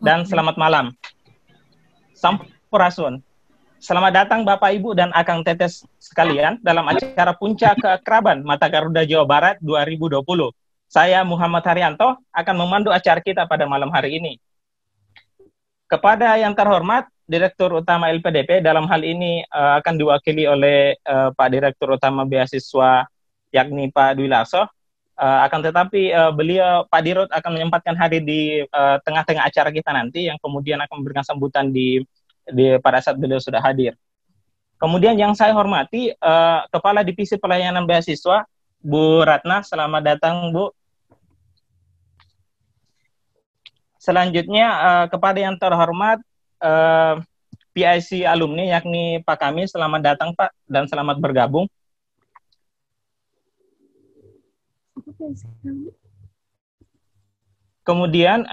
dan selamat malam. Sampurasun. Selamat datang Bapak Ibu dan Akang Tetes sekalian dalam acara Puncak Keakraban Mata Garuda Jawa Barat 2020. Saya Muhammad Haryanto akan memandu acara kita pada malam hari ini. Kepada yang terhormat Direktur Utama LPDP, dalam hal ini akan diwakili oleh Pak Direktur Utama Beasiswa yakni Pak Dwi Larso. Akan tetapi beliau Pak Dirut akan menyempatkan hadir di tengah-tengah acara kita nanti, yang kemudian akan memberikan sambutan pada saat beliau sudah hadir. Kemudian yang saya hormati Kepala Divisi Pelayanan Beasiswa Bu Ratna, selamat datang Bu. Selanjutnya kepada yang terhormat PIC alumni yakni Pak Kami, selamat datang Pak dan selamat bergabung. Kemudian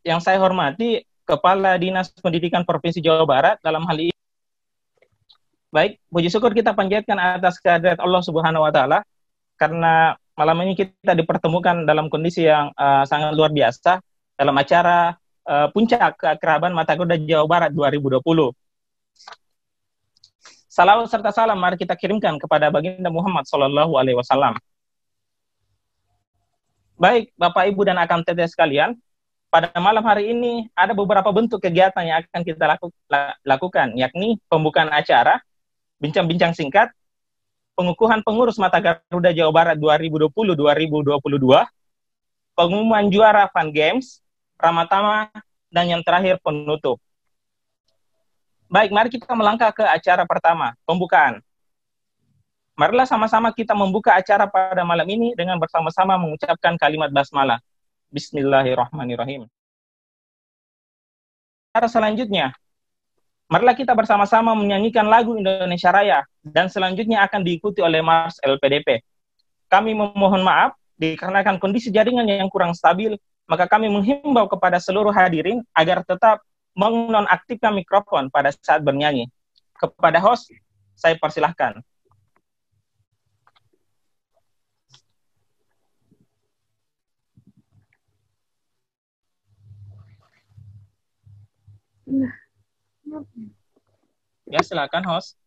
yang saya hormati Kepala Dinas Pendidikan Provinsi Jawa Barat, dalam hal ini. Baik, puji syukur kita panjatkan atas kehadirat Allah Subhanahu wa Ta'ala, karena malam ini kita dipertemukan dalam kondisi yang sangat luar biasa dalam acara Puncak Keakraban Mata Garuda Jawa Barat 2020. Salawat serta salam mari kita kirimkan kepada Baginda Muhammad SAW. Baik, Bapak Ibu dan Akang Teteh sekalian, pada malam hari ini ada beberapa bentuk kegiatan yang akan kita lakukan, yakni pembukaan acara, bincang-bincang singkat, pengukuhan pengurus Mata Garuda Jawa Barat 2020-2022, pengumuman juara Fun Games, Ramatama, dan yang terakhir penutup. Baik, mari kita melangkah ke acara pertama, pembukaan. Marilah sama-sama kita membuka acara pada malam ini dengan bersama-sama mengucapkan kalimat basmalah. Bismillahirrahmanirrahim. Acara selanjutnya, marilah kita bersama-sama menyanyikan lagu Indonesia Raya, dan selanjutnya akan diikuti oleh Mars LPDP. Kami memohon maaf, dikarenakan kondisi jaringan yang kurang stabil, maka kami menghimbau kepada seluruh hadirin agar tetap menonaktifkan mikrofon pada saat bernyanyi. Kepada host, saya persilahkan. Ya, silakan host.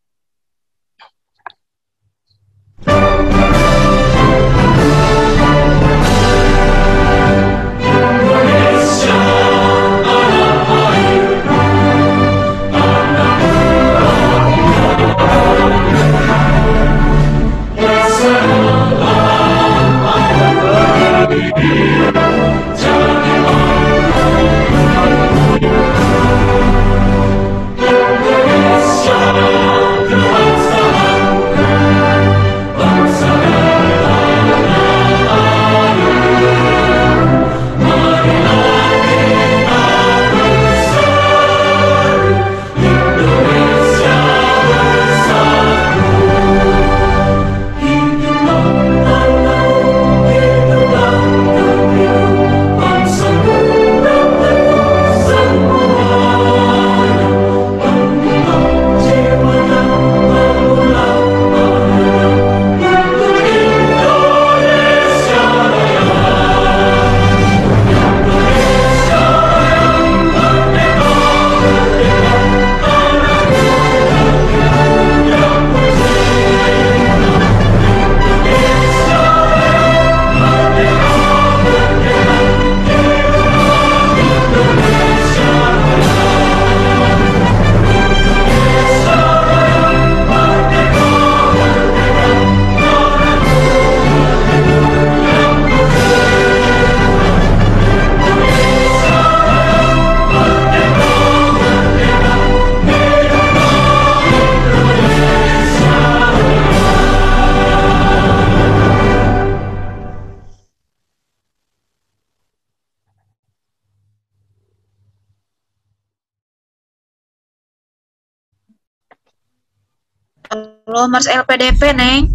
Halo, Mars LPDP, Neng.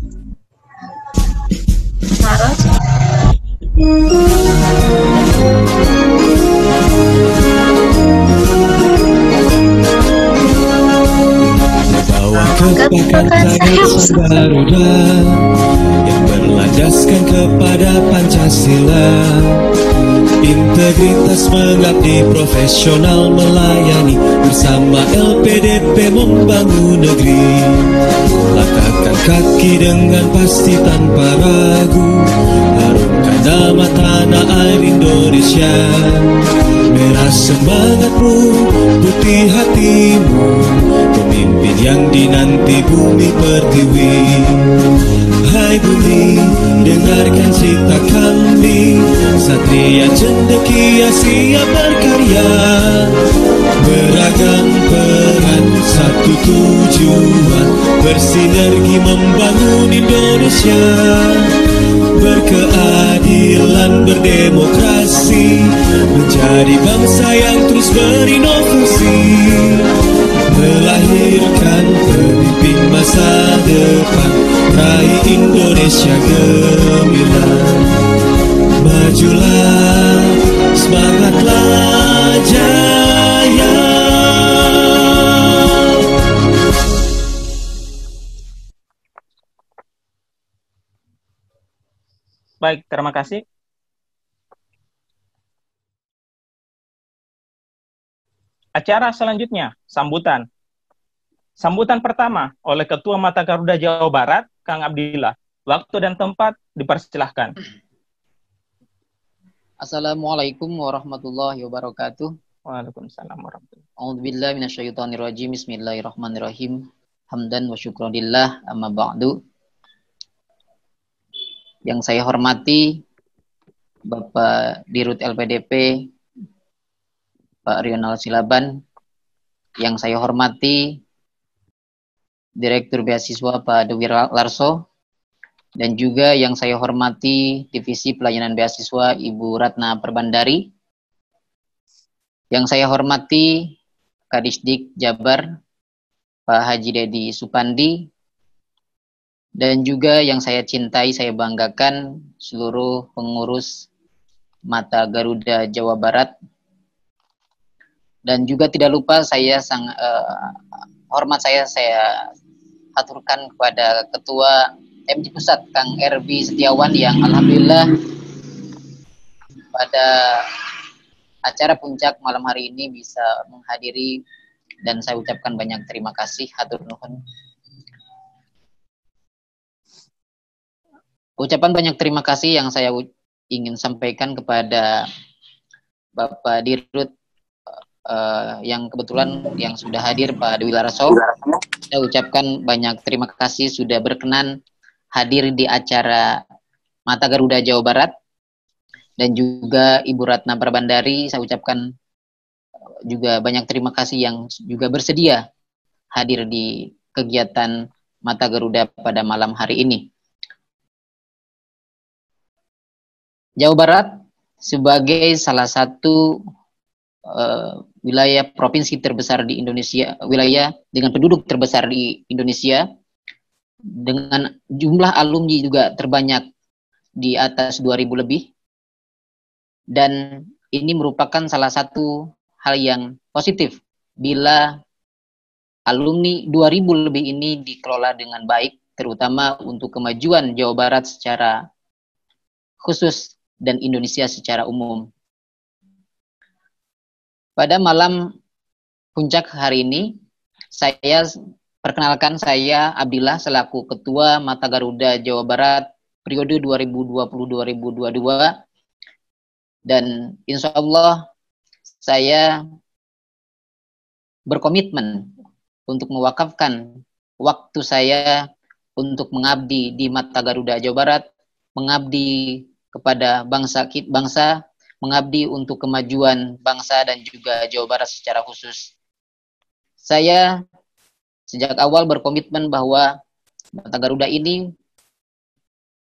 Mars. Bawa kepada Sang Garuda yang berlandaskan kepada Pancasila. Integritas mengabdi, profesional melayani, bersama LPDP membangun negeri. Langkahkan kaki dengan pasti tanpa ragu, harumkan nama tanah air Indonesia. Merah semangatmu, putih hatimu, pemimpin yang dinanti bumi pertiwi. Hai bumi, dengarkan cerita kami, satria cendekia siap berkarya. Beragam peran, satu tujuan, bersinergi membangun Indonesia. Berkeadilan, berdemokrasi, menjadi bangsa yang terus berinovasi, melahirkan pemimpin masa depan, raih Indonesia gemilang. Majulah, semangatlah jaya. Baik, terima kasih. Acara selanjutnya, sambutan. Sambutan pertama oleh Ketua Mata Garuda Jawa Barat, Kang Abdillah. Waktu dan tempat dipersilahkan. Assalamualaikum warahmatullahi wabarakatuh. Waalaikumsalam warahmatullahi wabarakatuh. A'udzubillahi minasyaitonirrajim. Bismillahirrahmanirrahim. Hamdan wa syukranillah, amma ba'du. Yang saya hormati Bapak Dirut LPDP Pak Rional Silaban, yang saya hormati Direktur Beasiswa Pak Dewi Larso, dan juga yang saya hormati Divisi Pelayanan Beasiswa Ibu Ratna Perbandari, yang saya hormati Kadisdik Jabar Pak Haji Dedi Supandi, dan juga yang saya cintai, saya banggakan seluruh pengurus Mata Garuda Jawa Barat. Dan juga tidak lupa saya hormat saya aturkan kepada Ketua MJ Pusat Kang RB Setiawan yang alhamdulillah pada acara puncak malam hari ini bisa menghadiri, dan saya ucapkan banyak terima kasih, hatur nuhun. Ucapan banyak terima kasih yang saya ingin sampaikan kepada Bapak Dirut yang kebetulan yang sudah hadir, Pak Dewi Larso. Saya ucapkan banyak terima kasih sudah berkenan hadir di acara Mata Garuda Jawa Barat, dan juga Ibu Ratna Perbandari. Saya ucapkan juga banyak terima kasih yang juga bersedia hadir di kegiatan Mata Garuda pada malam hari ini. Jawa Barat sebagai salah satu wilayah provinsi terbesar di Indonesia, wilayah dengan penduduk terbesar di Indonesia, dengan jumlah alumni juga terbanyak di atas 2.000 lebih, dan ini merupakan salah satu hal yang positif bila alumni 2.000 lebih ini dikelola dengan baik, terutama untuk kemajuan Jawa Barat secara khusus dan Indonesia secara umum. Pada malam puncak hari ini, saya perkenalkan, saya Abdillah selaku Ketua Mata Garuda Jawa Barat periode 2020-2022, dan insya Allah saya berkomitmen untuk mewakafkan waktu saya untuk mengabdi di Mata Garuda Jawa Barat, mengabdi kepada bangsa, mengabdi untuk kemajuan bangsa dan juga Jawa Barat secara khusus. Saya sejak awal berkomitmen bahwa Mata Garuda ini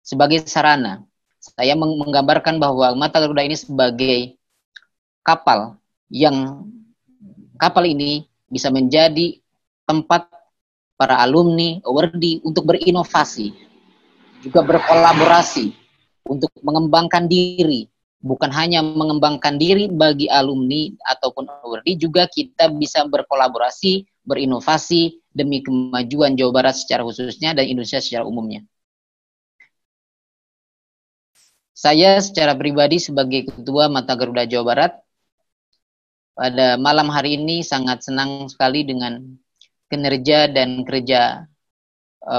sebagai sarana. Saya menggambarkan bahwa Mata Garuda ini sebagai kapal, yang kapal ini bisa menjadi tempat para alumni, awardi untuk berinovasi, juga berkolaborasi untuk mengembangkan diri. Bukan hanya mengembangkan diri bagi alumni ataupun awardi, juga kita bisa berkolaborasi, berinovasi demi kemajuan Jawa Barat secara khususnya dan Indonesia secara umumnya. Saya secara pribadi sebagai Ketua Mata Garuda Jawa Barat, pada malam hari ini sangat senang sekali dengan kinerja dan kerja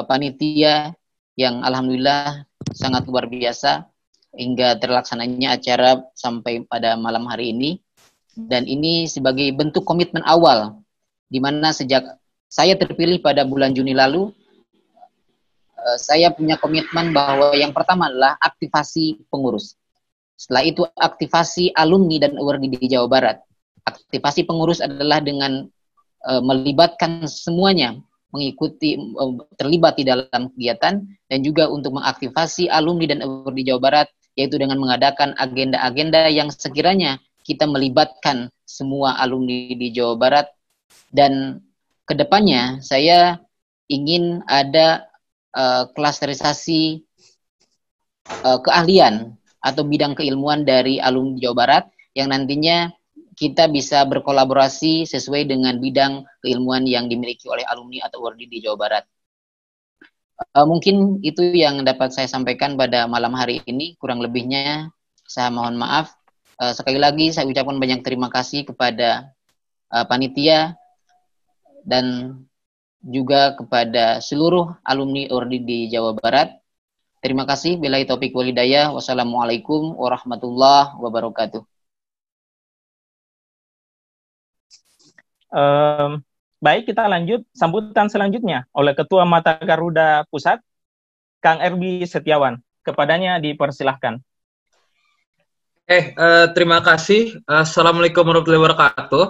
panitia yang alhamdulillah sangat luar biasa hingga terlaksananya acara sampai pada malam hari ini. Dan ini sebagai bentuk komitmen awal, di mana sejak saya terpilih pada bulan Juni lalu, saya punya komitmen bahwa yang pertama adalah aktivasi pengurus. Setelah itu aktivasi alumni dan awardee di Jawa Barat. Aktivasi pengurus adalah dengan melibatkan semuanya, mengikuti, terlibat di dalam kegiatan, dan juga untuk mengaktifasi alumni dan awardee Jawa Barat, yaitu dengan mengadakan agenda-agenda yang sekiranya kita melibatkan semua alumni di Jawa Barat. Dan kedepannya saya ingin ada klasterisasi keahlian atau bidang keilmuan dari alumni Jawa Barat yang nantinya kita bisa berkolaborasi sesuai dengan bidang keilmuan yang dimiliki oleh alumni atau awardee di Jawa Barat. Mungkin itu yang dapat saya sampaikan pada malam hari ini. Kurang lebihnya saya mohon maaf. Sekali lagi saya ucapkan banyak terima kasih kepada panitia dan juga kepada seluruh alumni awardee di Jawa Barat. Terima kasih. Billahi taufiq wal hidayah. Wassalamualaikum warahmatullahi wabarakatuh. Baik, kita lanjut sambutan selanjutnya oleh Ketua Mata Garuda Pusat, Kang Erbi Setiawan. Kepadanya dipersilahkan. Terima kasih. Assalamualaikum warahmatullahi wabarakatuh.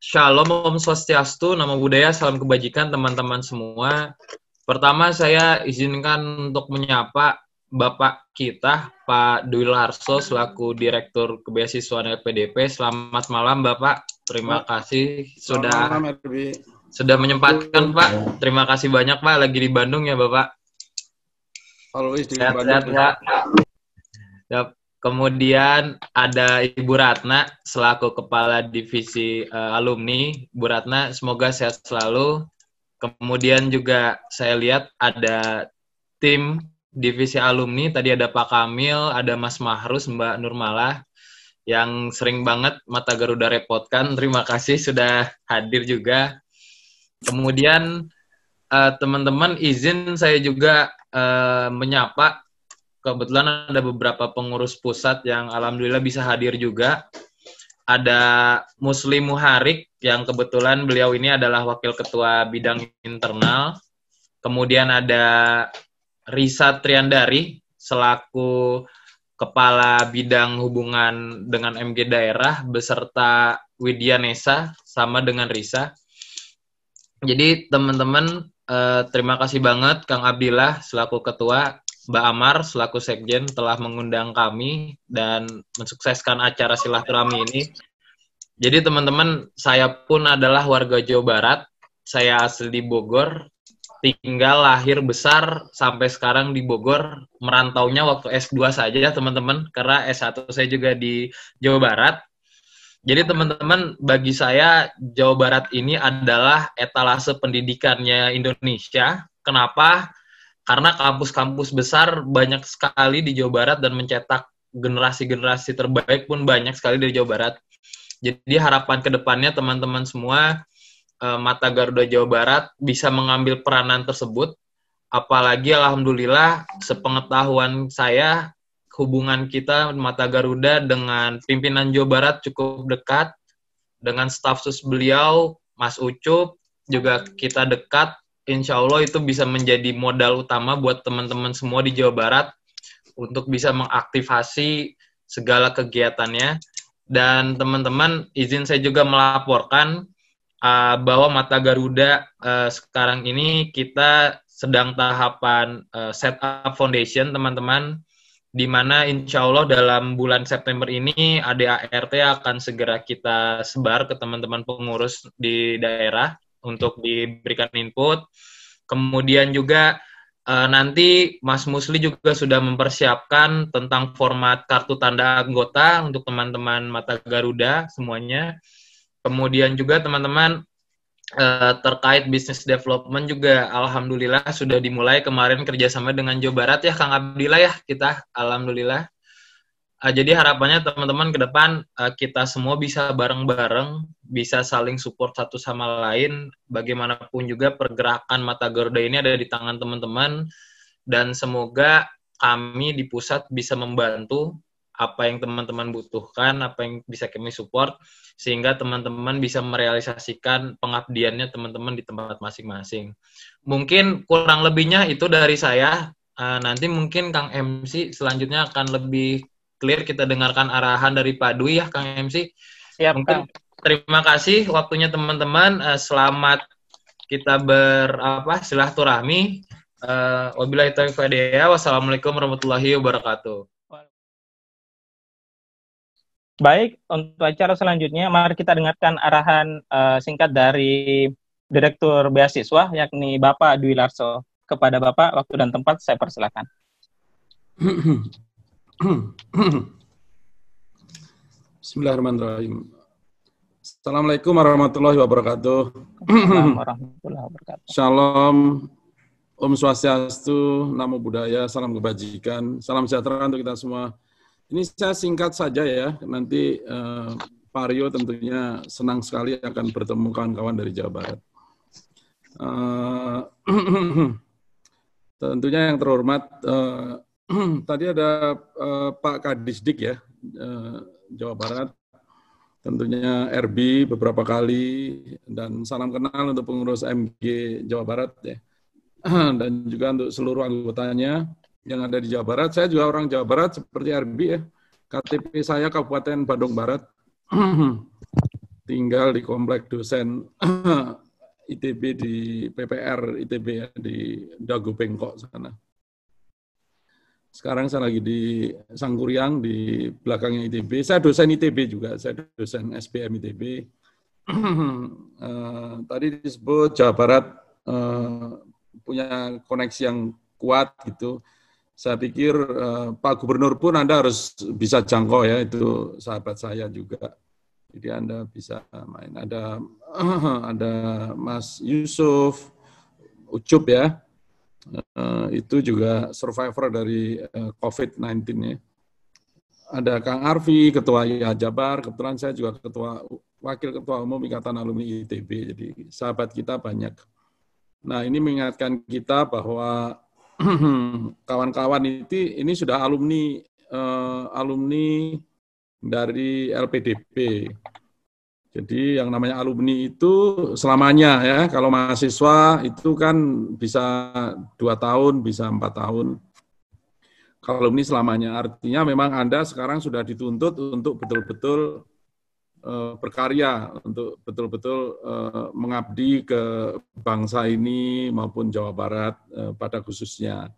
Shalom, Om Swastiastu, Namo Buddhaya, salam kebajikan teman-teman semua. Pertama saya izinkan untuk menyapa Bapak kita, Pak Dwi Larso, selaku Direktur Kebeasiswaan LPDP. Selamat malam, Bapak. Terima kasih sudah menyempatkan, Pak. Terima kasih banyak, Pak. Lagi di Bandung ya, Bapak. Sehat-sehat, Pak. Kemudian ada Ibu Ratna selaku Kepala Divisi Alumni. Bu Ratna, semoga sehat selalu. Kemudian juga saya lihat ada tim Divisi Alumni. Tadi ada Pak Kamil, ada Mas Mahrus, Mbak Nurmalah, yang sering banget Mata Garuda repotkan. Terima kasih sudah hadir juga. Kemudian teman-teman izin saya juga menyapa. Kebetulan ada beberapa pengurus pusat yang alhamdulillah bisa hadir juga. Ada Muslim Muharik yang kebetulan beliau ini adalah wakil ketua bidang internal. Kemudian ada Risa Triandari selaku kepala bidang hubungan dengan MG daerah beserta Widya Nesa sama dengan Risa. Jadi teman-teman terima kasih banget Kang Abdillah selaku ketua, Mbak Amar selaku sekjen telah mengundang kami dan mensukseskan acara silaturahmi ini. Jadi teman-teman, saya pun adalah warga Jawa Barat. Saya asli di Bogor, tinggal lahir besar sampai sekarang di Bogor. Merantaunya waktu S2 saja teman-teman, karena S1 saya juga di Jawa Barat. Jadi teman-teman, bagi saya Jawa Barat ini adalah etalase pendidikannya Indonesia. Kenapa? Karena kampus-kampus besar banyak sekali di Jawa Barat dan mencetak generasi-generasi terbaik pun banyak sekali dari Jawa Barat. Jadi harapan ke depannya teman-teman semua Mata Garuda Jawa Barat bisa mengambil peranan tersebut. Apalagi alhamdulillah sepengetahuan saya hubungan kita Mata Garuda dengan pimpinan Jawa Barat cukup dekat. Dengan staf sus beliau, Mas Ucup, juga kita dekat. Insya Allah itu bisa menjadi modal utama buat teman-teman semua di Jawa Barat untuk bisa mengaktifasi segala kegiatannya. Dan teman-teman, izin saya juga melaporkan bahwa Mata Garuda sekarang ini kita sedang tahapan setup foundation, teman-teman, di mana insya Allah dalam bulan September ini ADART akan segera kita sebar ke teman-teman pengurus di daerah untuk diberikan input. Kemudian juga nanti Mas Musli juga sudah mempersiapkan tentang format kartu tanda anggota untuk teman-teman Mata Garuda semuanya. Kemudian juga teman-teman terkait business development juga alhamdulillah sudah dimulai kemarin kerjasama dengan Jawa Barat ya Kang Abdillah ya, kita alhamdulillah. Jadi harapannya teman-teman ke depan kita semua bisa bareng-bareng, bisa saling support satu sama lain. Bagaimanapun juga pergerakan Mata Garuda ini ada di tangan teman-teman, dan semoga kami di pusat bisa membantu apa yang teman-teman butuhkan, apa yang bisa kami support, sehingga teman-teman bisa merealisasikan pengabdiannya teman-teman di tempat masing-masing. Mungkin kurang lebihnya itu dari saya. Nanti mungkin Kang MC selanjutnya akan lebih clear, kita dengarkan arahan dari Pak Dwi ya Kang MC. Siap, mungkin Kang. Terima kasih waktunya teman-teman. Selamat kita silaturahmi. Wabillahi taufiq wal hidayah. Wassalamualaikum warahmatullahi wabarakatuh. Baik, untuk acara selanjutnya mari kita dengarkan arahan singkat dari Direktur Beasiswa yakni Bapak Dwi Larso. Kepada Bapak, waktu dan tempat saya persilakan. Bismillahirrahmanirrahim. Assalamualaikum warahmatullahi wabarakatuh. Assalamualaikum warahmatullahi wabarakatuh. Shalom, Om Swastiastu, Namo Buddhaya, salam kebajikan, salam sejahtera untuk kita semua. Ini saya singkat saja ya, nanti Pak Aryo tentunya senang sekali akan bertemu kawan-kawan dari Jawa Barat. Tentunya yang terhormat, tadi ada Pak Kadisdik ya, Jawa Barat, tentunya RB beberapa kali, dan salam kenal untuk pengurus MG Jawa Barat ya, dan juga untuk seluruh anggotanya yang ada di Jawa Barat. Saya juga orang Jawa Barat seperti RB ya, KTP saya Kabupaten Bandung Barat, tinggal di komplek dosen ITB di PPR ITB ya, di Dago Bengkok sana. Sekarang saya lagi di Sangkuriang, di belakangnya ITB. Saya dosen ITB juga, saya dosen SPM ITB. Tadi disebut Jawa Barat punya koneksi yang kuat gitu. Saya pikir Pak Gubernur pun Anda harus bisa jangkau ya, itu sahabat saya juga. Jadi Anda bisa main. Ada Mas Yusuf, Ucup ya. Itu juga survivor dari COVID-19 ya. Ada Kang Arfi, Ketua IA Jabar, kebetulan saya juga Wakil Ketua Umum Ikatan Alumni ITB, jadi sahabat kita banyak. Nah ini mengingatkan kita bahwa kawan-kawan ini sudah alumni dari LPDP. Jadi yang namanya alumni itu selamanya ya, kalau mahasiswa itu kan bisa 2 tahun, bisa 4 tahun. Kalau alumni selamanya, artinya memang Anda sekarang sudah dituntut untuk betul-betul berkarya, untuk betul-betul mengabdi ke bangsa ini maupun Jawa Barat pada khususnya.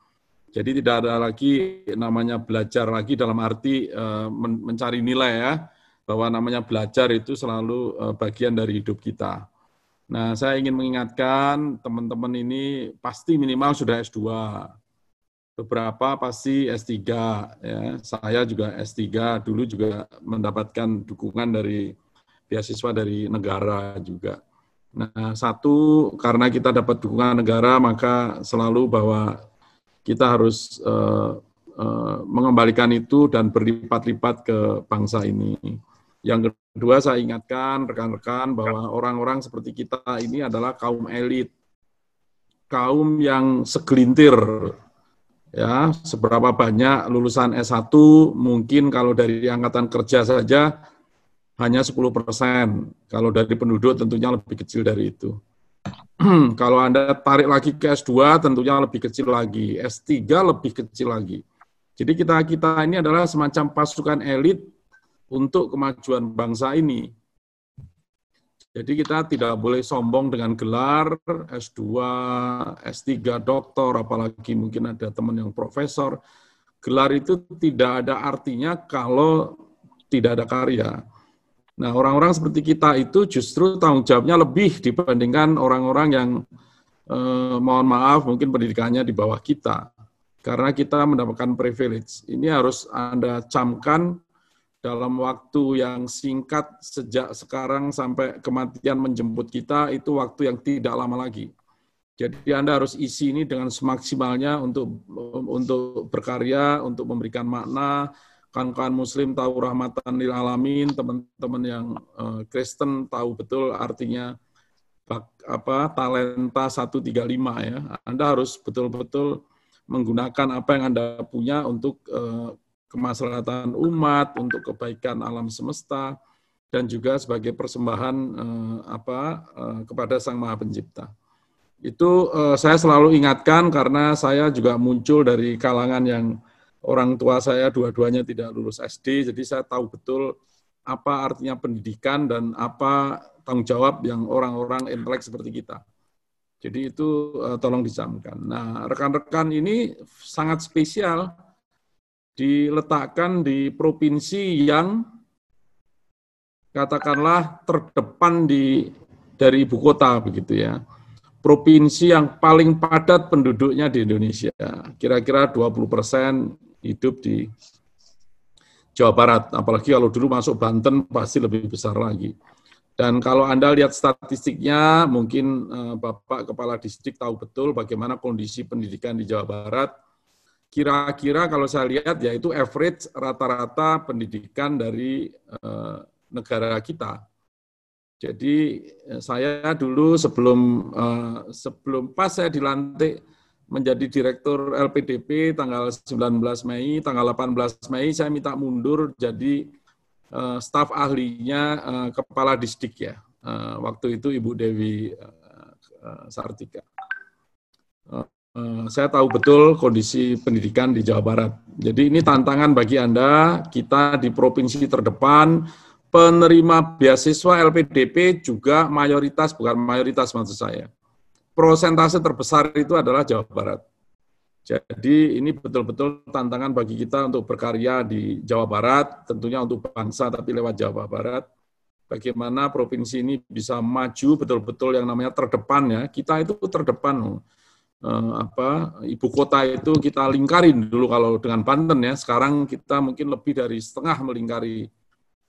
Jadi tidak ada lagi namanya belajar lagi dalam arti mencari nilai ya, bahwa namanya belajar itu selalu bagian dari hidup kita. Nah, saya ingin mengingatkan teman-teman ini pasti minimal sudah S2. Beberapa pasti S3 ya. Saya juga S3, dulu juga mendapatkan dukungan dari beasiswa dari negara juga. Nah, satu karena kita dapat dukungan negara maka selalu bahwa kita harus mengembalikan itu dan berlipat-lipat ke bangsa ini. Yang kedua, saya ingatkan rekan-rekan bahwa orang-orang seperti kita ini adalah kaum elit, kaum yang segelintir, ya, seberapa banyak lulusan S1, mungkin kalau dari angkatan kerja saja hanya 10%, kalau dari penduduk tentunya lebih kecil dari itu. Kalau Anda tarik lagi ke S2 tentunya lebih kecil lagi, S3 lebih kecil lagi. Jadi kita ini adalah semacam pasukan elit untuk kemajuan bangsa ini. Jadi kita tidak boleh sombong dengan gelar S2, S3, doktor, apalagi mungkin ada teman yang profesor. Gelar itu tidak ada artinya kalau tidak ada karya. Nah, orang-orang seperti kita itu justru tanggung jawabnya lebih dibandingkan orang-orang yang mohon maaf mungkin pendidikannya di bawah kita. Karena kita mendapatkan privilege. Ini harus Anda camkan dalam waktu yang singkat sejak sekarang sampai kematian menjemput kita, itu waktu yang tidak lama lagi. Jadi Anda harus isi ini dengan semaksimalnya untuk berkarya, untuk memberikan makna. Kawan-kawan Muslim tahu rahmatan lil alamin, teman-teman yang Kristen tahu betul artinya talenta 135 ya. Anda harus betul-betul menggunakan apa yang Anda punya untuk kemaslahatan umat, untuk kebaikan alam semesta, dan juga sebagai persembahan kepada Sang Maha Pencipta. Itu saya selalu ingatkan karena saya juga muncul dari kalangan yang orang tua saya dua-duanya tidak lulus SD, jadi saya tahu betul apa artinya pendidikan dan apa tanggung jawab yang orang-orang intelek seperti kita. Jadi itu tolong dicamkan. Nah, rekan-rekan ini sangat spesial, diletakkan di provinsi yang katakanlah terdepan dari ibu kota begitu ya. Provinsi yang paling padat penduduknya di Indonesia. Kira-kira 20% hidup di Jawa Barat. Apalagi kalau dulu masuk Banten pasti lebih besar lagi. Dan kalau Anda lihat statistiknya, mungkin Bapak Kepala Distrik tahu betul bagaimana kondisi pendidikan di Jawa Barat. Kira-kira kalau saya lihat ya itu average rata-rata pendidikan dari negara kita. Jadi saya dulu sebelum pas saya dilantik menjadi direktur LPDP tanggal 19 Mei, tanggal 18 Mei saya minta mundur jadi staf ahlinya Kepala Distrik ya. Waktu itu Ibu Dewi Sartika. Saya tahu betul kondisi pendidikan di Jawa Barat. Jadi ini tantangan bagi Anda, kita di provinsi terdepan, penerima beasiswa LPDP juga mayoritas, bukan mayoritas maksud saya. Persentase terbesar itu adalah Jawa Barat. Jadi ini betul-betul tantangan bagi kita untuk berkarya di Jawa Barat, tentunya untuk bangsa tapi lewat Jawa Barat. Bagaimana provinsi ini bisa maju betul-betul yang namanya terdepan ya. Kita itu terdepan. Ibu kota itu kita lingkarin dulu kalau dengan Banten ya. Sekarang kita mungkin lebih dari setengah melingkari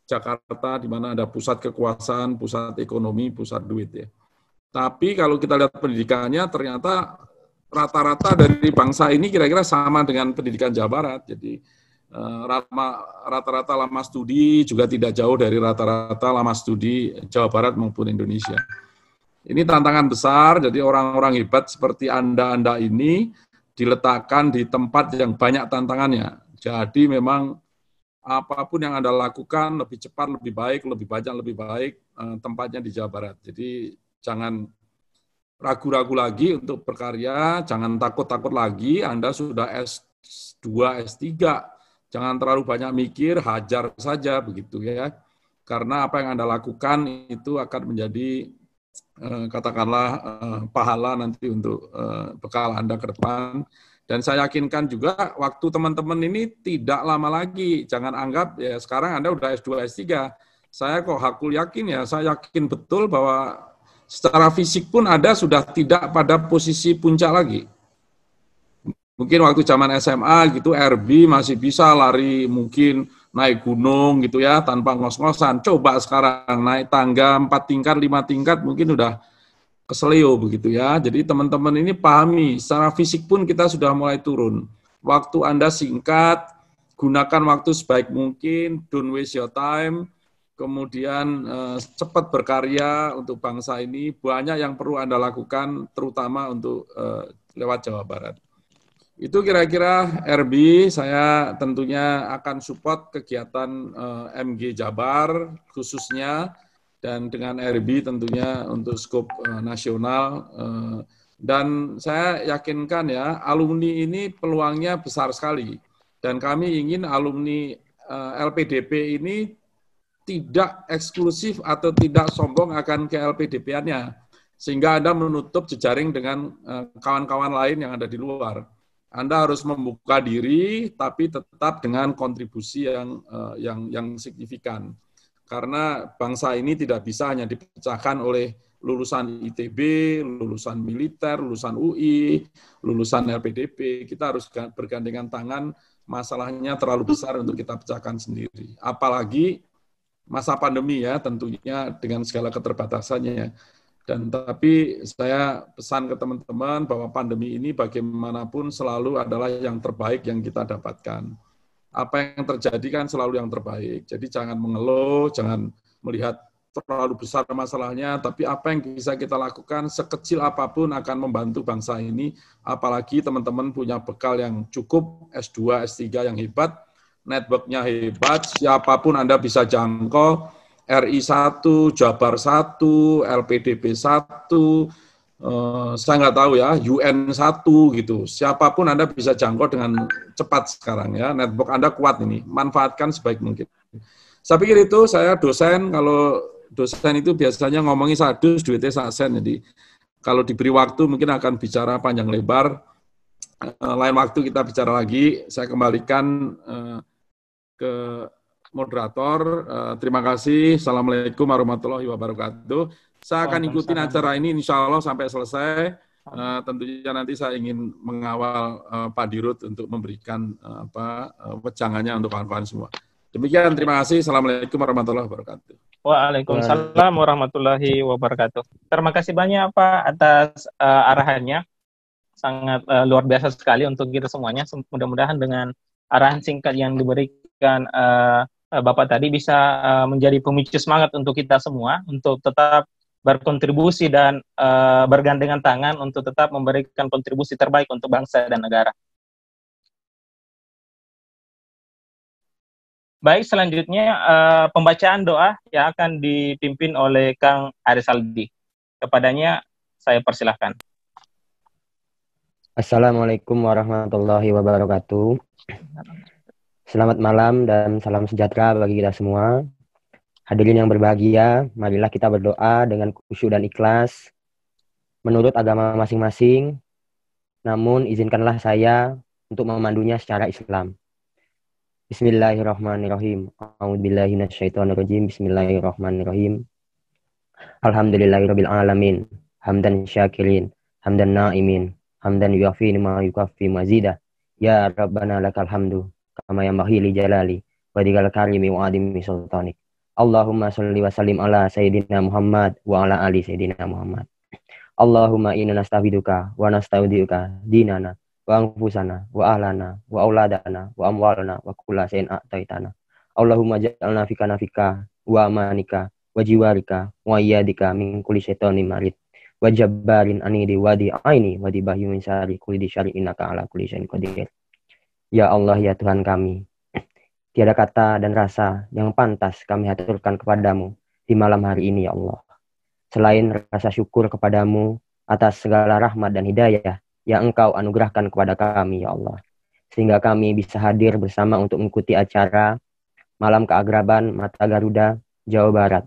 Jakarta, di mana ada pusat kekuasaan, pusat ekonomi, pusat duit ya. Tapi kalau kita lihat pendidikannya, ternyata rata-rata dari bangsa ini kira-kira sama dengan pendidikan Jawa Barat. Jadi rata-rata lama studi juga tidak jauh dari rata-rata lama studi Jawa Barat maupun Indonesia. Ini tantangan besar, jadi orang-orang hebat seperti Anda ini diletakkan di tempat yang banyak tantangannya. Jadi memang apapun yang Anda lakukan lebih cepat, lebih baik, lebih banyak, lebih baik, tempatnya di Jawa Barat. Jadi jangan ragu-ragu lagi untuk berkarya, jangan takut-takut lagi, Anda sudah S2, S3, jangan terlalu banyak mikir, hajar saja begitu ya. Karena apa yang Anda lakukan itu akan menjadi katakanlah pahala nanti untuk bekal Anda ke depan. Dan saya yakinkan juga waktu teman-teman ini tidak lama lagi. Jangan anggap ya sekarang Anda udah S2, S3. Saya kok hakul yakin ya, saya yakin betul bahwa secara fisik pun Anda sudah tidak pada posisi puncak lagi. Mungkin waktu zaman SMA gitu, RB masih bisa lari mungkin naik gunung gitu ya, tanpa ngos-ngosan. Coba sekarang naik tangga 4 tingkat, 5 tingkat, mungkin udah keselio begitu ya. Jadi teman-teman ini pahami, secara fisik pun kita sudah mulai turun. Waktu Anda singkat, gunakan waktu sebaik mungkin, don't waste your time, kemudian cepat berkarya untuk bangsa ini. Banyak yang perlu Anda lakukan, terutama untuk lewat Jawa Barat. Itu kira-kira RB, saya tentunya akan support kegiatan MG Jabar khususnya, dan dengan RB tentunya untuk skop nasional. Dan saya yakinkan ya, alumni ini peluangnya besar sekali. Dan kami ingin alumni LPDP ini tidak eksklusif atau tidak sombong akan ke LPDP-nya, sehingga Anda menutup jejaring dengan kawan-kawan lain yang ada di luar. Anda harus membuka diri, tapi tetap dengan kontribusi yang signifikan. Karena bangsa ini tidak bisa hanya dipecahkan oleh lulusan ITB, lulusan militer, lulusan UI, lulusan LPDP. Kita harus bergandengan tangan masalahnya terlalu besar untuk kita pecahkan sendiri. Apalagi masa pandemi ya, tentunya dengan segala keterbatasannya. Dan tapi saya pesan ke teman-teman bahwa pandemi ini bagaimanapun selalu adalah yang terbaik yang kita dapatkan. Apa yang terjadi kan selalu yang terbaik. Jadi jangan mengeluh, jangan melihat terlalu besar masalahnya, tapi apa yang bisa kita lakukan sekecil apapun akan membantu bangsa ini, apalagi teman-teman punya bekal yang cukup, S2, S3 yang hebat, network-nya hebat, siapapun Anda bisa jangkau, RI 1, Jabar 1, LPDB 1, saya nggak tahu ya, UN 1 gitu, siapapun Anda bisa jangkau dengan cepat sekarang ya, network Anda kuat ini, manfaatkan sebaik mungkin. Saya pikir itu, saya dosen, kalau dosen itu biasanya ngomongin sadus, duitnya sasen. Jadi kalau diberi waktu mungkin akan bicara panjang lebar. Lain waktu kita bicara lagi. Saya kembalikan ke moderator. Terima kasih. Assalamualaikum warahmatullahi wabarakatuh. Saya akan ikutin acara ini insya Allah sampai selesai. Tentunya nanti saya ingin mengawal Pak Dirut untuk memberikan wejangannya untuk kawan-kawan semua. Demikian, terima kasih. Assalamualaikum warahmatullahi wabarakatuh. Waalaikumsalam warahmatullahi wabarakatuh. Terima kasih banyak Pak atas arahannya. Sangat luar biasa sekali untuk kita semuanya. Mudah-mudahan dengan arahan singkat yang diberikan Bapak tadi bisa menjadi pemicu semangat untuk kita semua untuk tetap berkontribusi dan bergandengan tangan untuk tetap memberikan kontribusi terbaik untuk bangsa dan negara. Baik, selanjutnya pembacaan doa yang akan dipimpin oleh Kang Aris Aldi. Kepadanya saya persilahkan. Assalamualaikum warahmatullahi wabarakatuh. Selamat malam dan salam sejahtera bagi kita semua. Hadirin yang berbahagia, marilah kita berdoa dengan khusyuk dan ikhlas menurut agama masing-masing. Namun izinkanlah saya untuk memandunya secara Islam. Bismillahirrahmanirrahim. A'udzubillahi minasyaitonirrajim. Bismillahirrahmanirrahim. Alhamdulillahirabbil alamin. Hamdan syakirin, hamdan naimin, hamdan yuafi ma yukafi mazida. Ya Rabbana lakal hamdu kama yanbaghi li jalali wa dzikal karimi wa adimi sultanik. Allahumma shalli wa sallim ala sayyidina Muhammad wa ala ali sayyidina Muhammad. Allahumma inna nastaghfiruka wa nasta'udziuka dinana wa anfusana wa ahlana wa auladana wa amwalana wa kulla shay'in a'taitana. Allahumma ja'alna fika wa amanika wa jiwarika wa iyadika min kulli syaitonin marid wa jabbarin anidi wa di aini wa di bahyu min syarri kulli syarri innaka ala kulli syai'in qadir. Ya Allah, ya Tuhan kami, tiada kata dan rasa yang pantas kami haturkan kepadamu di malam hari ini ya Allah, selain rasa syukur kepadamu atas segala rahmat dan hidayah yang Engkau anugerahkan kepada kami, ya Allah. Sehingga kami bisa hadir bersama untuk mengikuti acara Malam Keakraban Mata Garuda, Jawa Barat.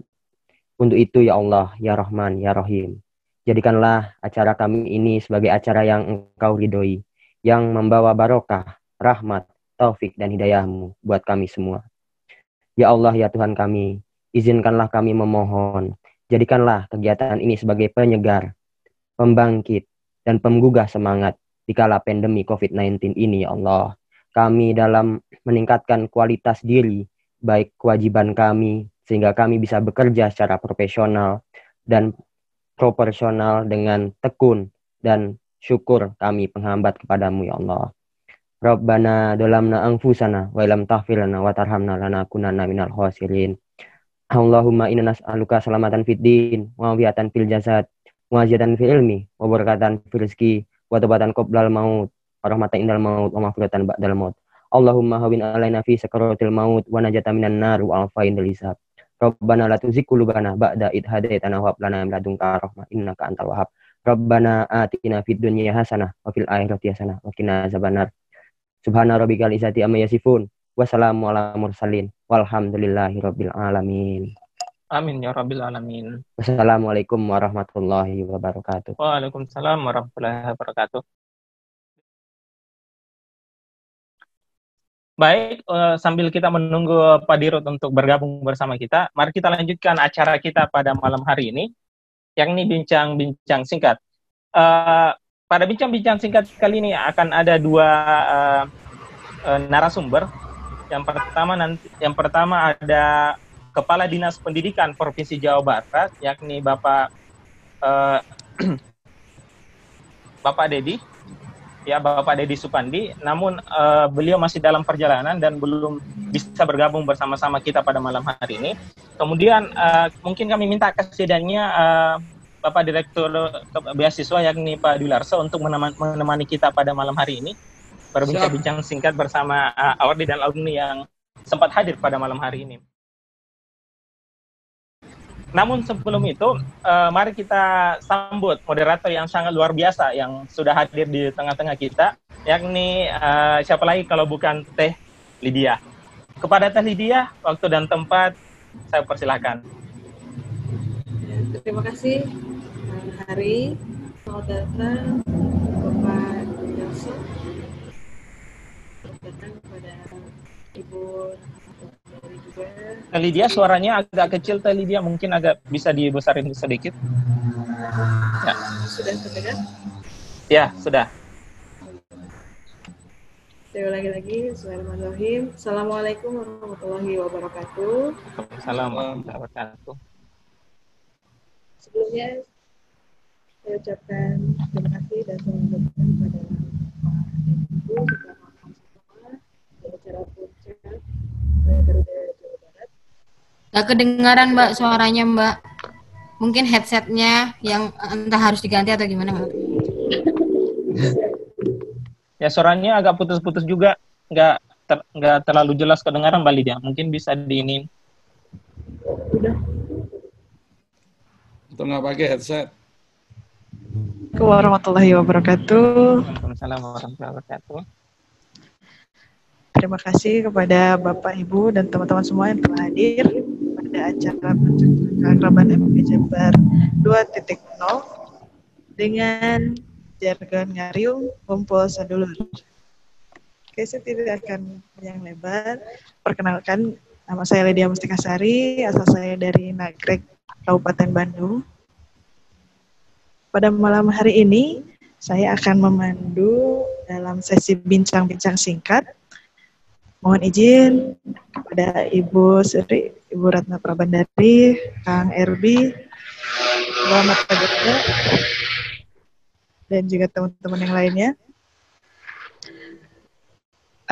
Untuk itu, ya Allah, ya Rahman, ya Rahim, jadikanlah acara kami ini sebagai acara yang Engkau ridhoi, yang membawa barokah, rahmat, taufik, dan hidayah-Mu buat kami semua. Ya Allah, ya Tuhan kami, izinkanlah kami memohon, jadikanlah kegiatan ini sebagai penyegar, pembangkit, dan penggugah semangat di kala pandemi COVID-19 ini, ya Allah. Kami dalam meningkatkan kualitas diri, baik kewajiban kami, sehingga kami bisa bekerja secara profesional dan proporsional dengan tekun dan syukur kami penghambat kepadamu, ya Allah. Rabbana dolamna anfusana wa ilam taghfir lana wa tarhamna lanakunanna minal khasirin. Allahumma inna nas'aluka salamatan fid din wa afiyatan fil jasad wa ziyadatan fil ilmi wa barakatan fil rizqi wa tobatan qoblal maut wa rahmatan indal maut wa maghfiratan ba'dal maut. Allahumma hawin alaina fi sakaratil maut wa najatan minan nar wa afain dal hisab. Rabbana la tuzigh qulubana ba'da idh hadaitana wa hab lana min ladunka rahmah innaka antal wahhab. Rabbana atina fid dunya hasanah wa fil akhirati hasanah wa qina azabannar. Subhana rabbikal izzati amma yasifun wa salamun ala mursalin walhamdulillahirabbil alamin. Amin ya rabbil alamin. Wassalamualaikum warahmatullahi wabarakatuh. Waalaikumsalam warahmatullahi wabarakatuh. Baik, sambil kita menunggu Pak Dirut untuk bergabung bersama kita, mari kita lanjutkan acara kita pada malam hari ini, yakni bincang-bincang singkat. Pada bincang-bincang singkat kali ini akan ada dua narasumber. Yang pertama ada Kepala Dinas Pendidikan Provinsi Jawa Barat, yakni Bapak Dedi. Ya, Bapak Dedi Supandi, namun beliau masih dalam perjalanan dan belum bisa bergabung bersama-sama kita pada malam hari ini. Kemudian mungkin kami minta kesediaannya Bapak Direktur Beasiswa yakni Pak Dwi Larso untuk menemani kita pada malam hari ini, berbincang-bincang singkat bersama awardee dan alumni yang sempat hadir pada malam hari ini. Namun sebelum itu, mari kita sambut moderator yang sangat luar biasa yang sudah hadir di tengah-tengah kita, yakni siapa lagi kalau bukan Teh Lydia. Kepada Teh Lydia, waktu dan tempat saya persilakan. Terima kasih, Hari. Selamat datang, Bapak Darso. Selamat datang kepada Ibu dari juga. Teh Lydia, suaranya agak kecil, Teh Lydia. Mungkin agak bisa dibesarin sedikit. Ya. Sudah terdengar? Ya, sudah. Saya ulangi lagi. Bismillahirrahmanirrahim. Assalamualaikum warahmatullahi wabarakatuh. Assalamualaikum warahmatullahi wabarakatuh. Sebelumnya, saya ucapkan terima kasih dan selamat datang kepada Pak Ibu serta Pak semua di acara puncak Garuda Jawa Barat. Gak kedengaran Mbak suaranya Mbak. Mungkin headsetnya yang entah harus diganti atau gimana Mbak. Ya, suaranya agak putus-putus juga. Nggak terlalu jelas kedengaran Mbak Lydia. Mungkin bisa diinin. Udah. Atau nggak pakai headset? Assalamualaikum warahmatullahi wabarakatuh. Waalaikumsalam warahmatullahi wabarakatuh. Terima kasih kepada Bapak, Ibu, dan teman-teman semua yang telah hadir pada acara Puncak Keakraban MMP Jember 2.0 dengan jargon ngariung kumpul sadulur. Oke, saya tidak akan panjang lebar. Perkenalkan, nama saya Lydia Mustikasari, asal saya dari Nagrek, Kabupaten Bandung. Pada malam hari ini, saya akan memandu dalam sesi bincang-bincang singkat. Mohon izin kepada Ibu Sri, Ibu Ratna Prabandari, Kang Erbi, Muhammad Garuda, dan juga teman-teman yang lainnya.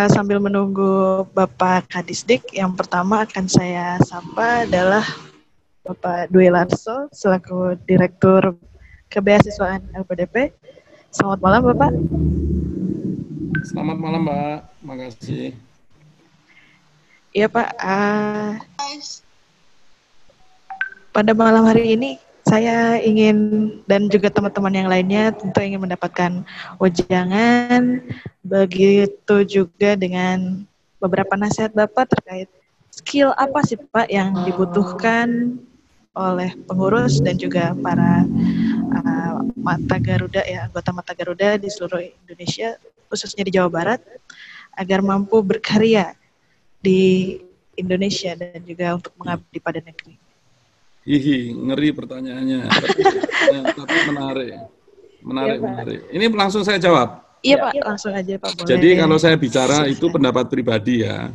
Sambil menunggu Bapak Kadisdik, yang pertama akan saya sapa adalah Bapak Dwi Larso, selaku Direktur Kebeasiswaan LPDP. Selamat malam, Bapak. Selamat malam, Mbak. Makasih. Iya, Pak. Pada malam hari ini, saya ingin, dan juga teman-teman yang lainnya, tentu ingin mendapatkan wejangan, begitu juga dengan beberapa nasihat Bapak terkait skill apa sih, Pak, yang dibutuhkan oleh pengurus dan juga para Mata Garuda, ya, anggota Mata Garuda di seluruh Indonesia, khususnya di Jawa Barat, agar mampu berkarya di Indonesia dan juga untuk mengabdi pada negeri. Hihi, ngeri pertanyaannya, tapi menarik. Ini langsung saya jawab. Iya, Pak, langsung aja, Pak. Boleh. Jadi kalau saya bicara itu pendapat pribadi ya.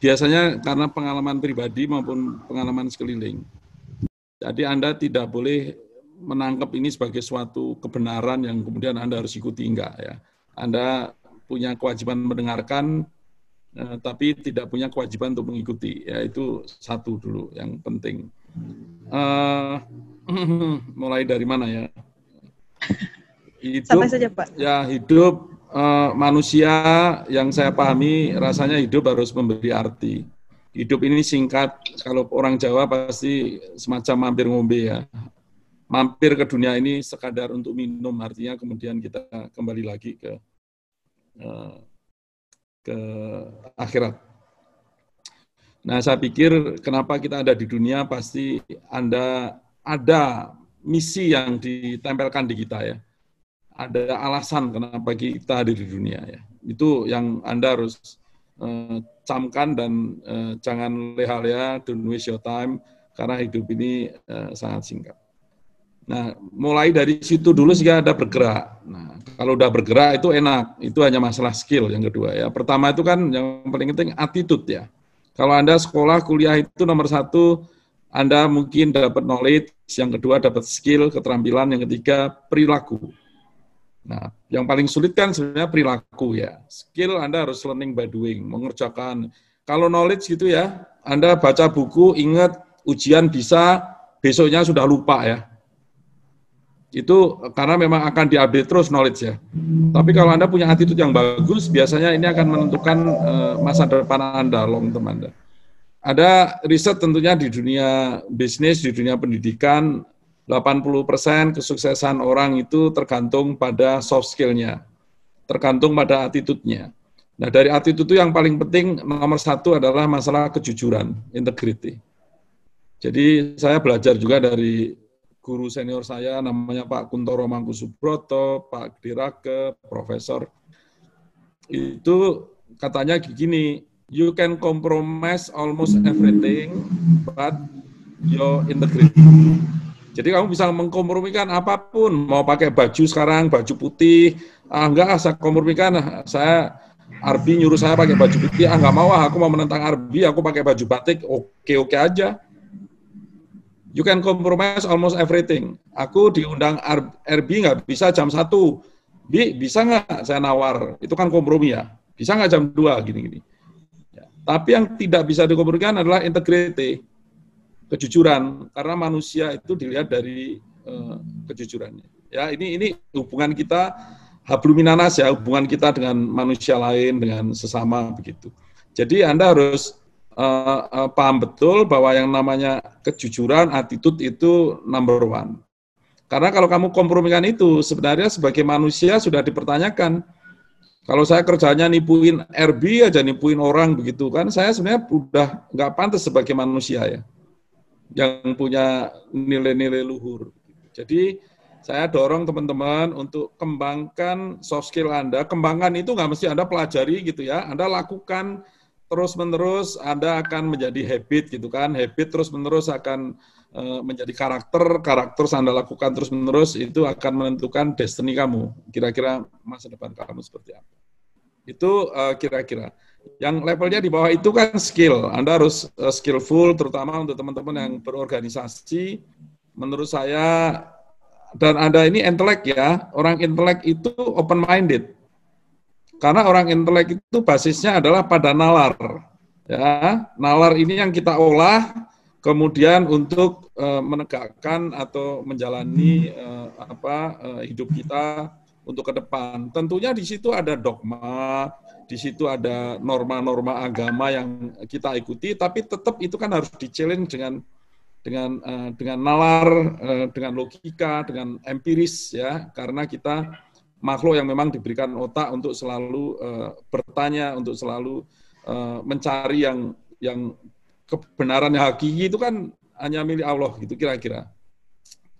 Biasanya karena pengalaman pribadi maupun pengalaman sekeliling. Jadi Anda tidak boleh menangkap ini sebagai suatu kebenaran yang kemudian Anda harus ikuti, enggak ya. Anda punya kewajiban mendengarkan, tapi tidak punya kewajiban untuk mengikuti. Ya, itu satu dulu yang penting. Mulai dari mana ya? Hidup, sampai saja, Pak. Ya, hidup manusia yang saya pahami rasanya hidup harus memberi arti. Hidup ini singkat, kalau orang Jawa pasti semacam mampir ngombe ya. Mampir ke dunia ini sekadar untuk minum, artinya kemudian kita kembali lagi ke akhirat. Nah, saya pikir kenapa kita ada di dunia pasti Anda ada misi yang ditempelkan di kita ya. Ada alasan kenapa kita hadir di dunia ya. Itu yang Anda harus camkan dan jangan leha-leha, don't waste your time, karena hidup ini sangat singkat. Nah, mulai dari situ dulu sehingga Anda bergerak. Nah, kalau udah bergerak itu enak, itu hanya masalah skill yang kedua ya. Pertama itu kan yang paling penting attitude ya. Kalau Anda sekolah, kuliah itu nomor satu, Anda mungkin dapat knowledge, yang kedua dapat skill, keterampilan, yang ketiga perilaku. Nah, yang paling sulit kan sebenarnya perilaku ya. Skill Anda harus learning by doing, mengerjakan. Kalau knowledge gitu ya, Anda baca buku, ingat, ujian bisa, besoknya sudah lupa ya. Itu karena memang akan diupdate terus knowledge ya. Tapi kalau Anda punya attitude yang bagus, biasanya ini akan menentukan masa depan Anda, long term Anda. Ada riset tentunya di dunia bisnis, di dunia pendidikan, 80% kesuksesan orang itu tergantung pada soft skill-nya, tergantung pada attitude-nya. Nah, dari attitude itu yang paling penting, nomor satu adalah masalah kejujuran, integrity. Jadi saya belajar juga dari guru senior saya, namanya Pak Kuntoro Mangkusubroto, Pak Dirake, Profesor. Itu katanya gini, you can compromise almost everything, but your integrity. Jadi kamu bisa mengkompromikan apapun, mau pakai baju sekarang, baju putih, enggak, saya kompromikan, saya Arbi nyuruh saya pakai baju putih, enggak mau, aku mau menentang Arbi, aku pakai baju batik, oke aja. You can compromise almost everything. Aku diundang Arbi nggak bisa jam 1, Bi, bisa nggak saya nawar, itu kan kompromi ya, bisa nggak jam 2, gini-gini. Ya. Tapi yang tidak bisa dikompromikan adalah integrity, kejujuran, karena manusia itu dilihat dari kejujurannya. Ya, ini hubungan kita habluminanas ya, hubungan kita dengan manusia lain, dengan sesama begitu. Jadi Anda harus paham betul bahwa yang namanya kejujuran, attitude itu number one. Karena kalau kamu kompromikan itu, sebenarnya sebagai manusia sudah dipertanyakan. Kalau saya kerjanya nipuin RB aja, nipuin orang begitu kan, saya sebenarnya udah nggak pantas sebagai manusia ya, yang punya nilai-nilai luhur. Jadi saya dorong teman-teman untuk kembangkan soft skill Anda. Kembangkan itu nggak mesti Anda pelajari gitu ya. Anda lakukan terus-menerus, Anda akan menjadi habit gitu kan. Habit terus-menerus akan menjadi karakter Anda lakukan terus-menerus, itu akan menentukan destiny kamu. Kira-kira masa depan kamu seperti apa. Itu kira-kira. Yang levelnya di bawah itu kan skill. Anda harus skillful, terutama untuk teman-teman yang berorganisasi. Menurut saya, dan Anda ini intelek ya, orang intelek itu open-minded. Karena orang intelek itu basisnya adalah pada nalar. Ya, nalar ini yang kita olah, kemudian untuk menegakkan atau menjalani hidup kita untuk ke depan. Tentunya di situ ada dogma, di situ ada norma-norma agama yang kita ikuti, tapi tetap itu kan harus di-challenge dengan nalar, dengan logika, dengan empiris ya, karena kita makhluk yang memang diberikan otak untuk selalu bertanya, untuk selalu mencari yang kebenaran yang hakiki itu kan hanya milik Allah gitu kira-kira.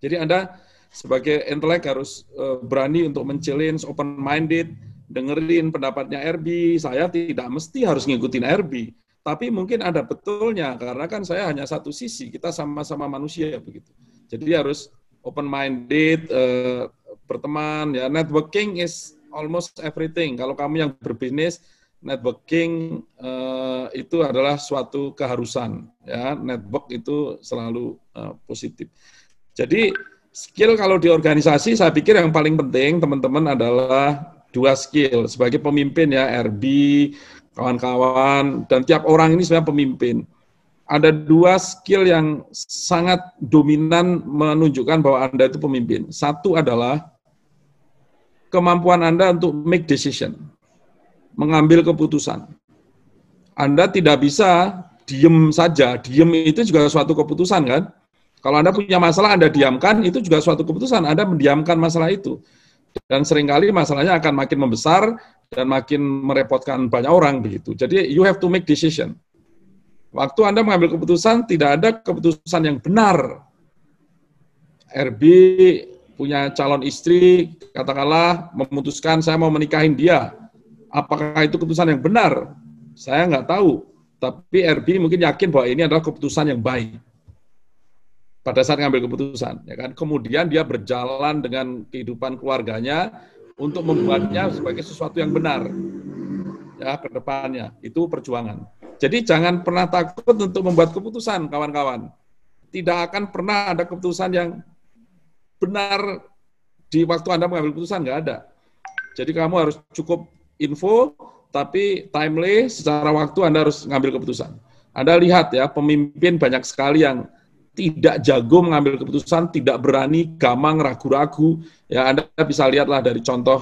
Jadi Anda sebagai intelek harus berani untuk men-challenge, open-minded, dengerin pendapatnya RB. Saya tidak mesti harus ngikutin RB, tapi mungkin ada betulnya, karena kan saya hanya satu sisi, kita sama-sama manusia begitu. Jadi harus open-minded, berteman, ya. Networking is almost everything. Kalau kamu yang berbisnis, networking itu adalah suatu keharusan, ya. Network itu selalu positif. Jadi skill kalau di organisasi, saya pikir yang paling penting teman-teman adalah 2 skill. Sebagai pemimpin ya, RB, kawan-kawan, dan tiap orang ini sebenarnya pemimpin. Ada 2 skill yang sangat dominan menunjukkan bahwa Anda itu pemimpin. Satu adalah kemampuan Anda untuk make decision, mengambil keputusan. Anda tidak bisa diem saja, diem itu juga suatu keputusan kan? Kalau Anda punya masalah, Anda diamkan, itu juga suatu keputusan. Anda mendiamkan masalah itu. Dan seringkali masalahnya akan makin membesar dan makin merepotkan banyak orang begitu. Jadi you have to make decision. Waktu Anda mengambil keputusan, tidak ada keputusan yang benar. RB punya calon istri, katakanlah memutuskan saya mau menikahin dia. Apakah itu keputusan yang benar? Saya nggak tahu. Tapi RB mungkin yakin bahwa ini adalah keputusan yang baik. pada saat ngambil keputusan, ya kan? Kemudian dia berjalan dengan kehidupan keluarganya untuk membuatnya sebagai sesuatu yang benar, ya, ke depannya. Itu perjuangan. Jadi jangan pernah takut untuk membuat keputusan, kawan-kawan. Tidak akan pernah ada keputusan yang benar di waktu Anda mengambil keputusan, nggak ada. Jadi kamu harus cukup info, tapi timely, secara waktu Anda harus ngambil keputusan. Anda lihat ya, pemimpin banyak sekali yang tidak jago mengambil keputusan, tidak berani, gamang, ragu-ragu. Ya, Anda bisa lihatlah dari contoh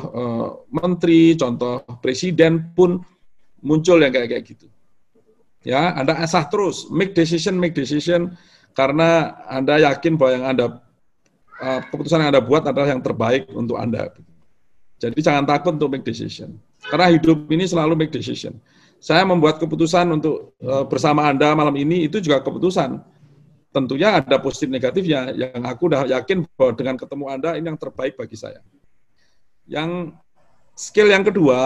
menteri, contoh presiden pun muncul yang kayak gitu. Ya, Anda asah terus, make decision, karena Anda yakin bahwa yang keputusan yang Anda buat adalah yang terbaik untuk Anda. Jadi jangan takut untuk make decision. Karena hidup ini selalu make decision. Saya membuat keputusan untuk bersama Anda malam ini, itu juga keputusan. Tentunya ada positif negatifnya, yang aku udah yakin bahwa dengan ketemu Anda ini yang terbaik bagi saya. Yang skill yang kedua,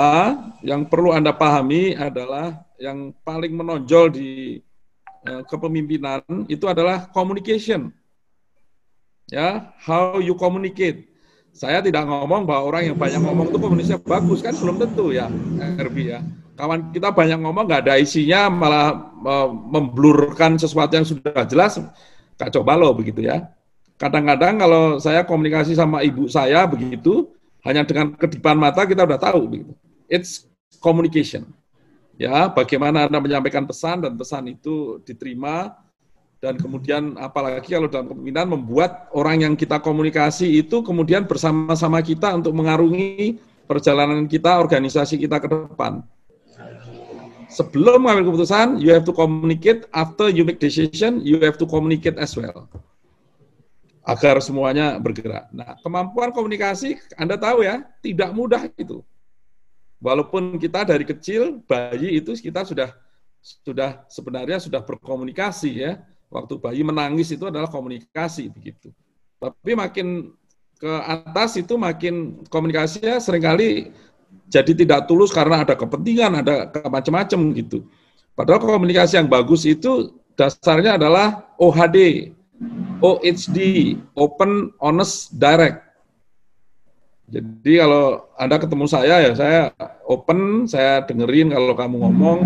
yang perlu Anda pahami adalah yang paling menonjol di kepemimpinan, itu adalah communication. Ya, how you communicate. Saya tidak ngomong bahwa orang yang banyak ngomong itu komunikasinya bagus, kan belum tentu ya, RB ya. Kawan kita banyak ngomong, nggak ada isinya, malah memblurkan sesuatu yang sudah jelas, kacau balau begitu ya. Kadang-kadang kalau saya komunikasi sama ibu saya begitu, hanya dengan kedipan mata kita udah tahu begitu. It's communication. Ya, bagaimana Anda menyampaikan pesan dan pesan itu diterima, dan kemudian apalagi kalau dalam kepemimpinan membuat orang yang kita komunikasi itu kemudian bersama-sama kita untuk mengarungi perjalanan kita, organisasi kita ke depan. Sebelum mengambil keputusan, you have to communicate. After you make decision, you have to communicate as well. Agar semuanya bergerak. Nah, kemampuan komunikasi, Anda tahu ya, tidak mudah itu. Walaupun kita dari kecil, bayi itu kita sudah sebenarnya sudah berkomunikasi ya. Waktu bayi menangis itu adalah komunikasi begitu. Tapi makin ke atas itu makin komunikasinya seringkali jadi tidak tulus karena ada kepentingan, ada macam-macam gitu. Padahal komunikasi yang bagus itu dasarnya adalah OHD, OHD, Open, Honest, Direct. Jadi kalau Anda ketemu saya, ya saya open, saya dengerin kalau kamu ngomong,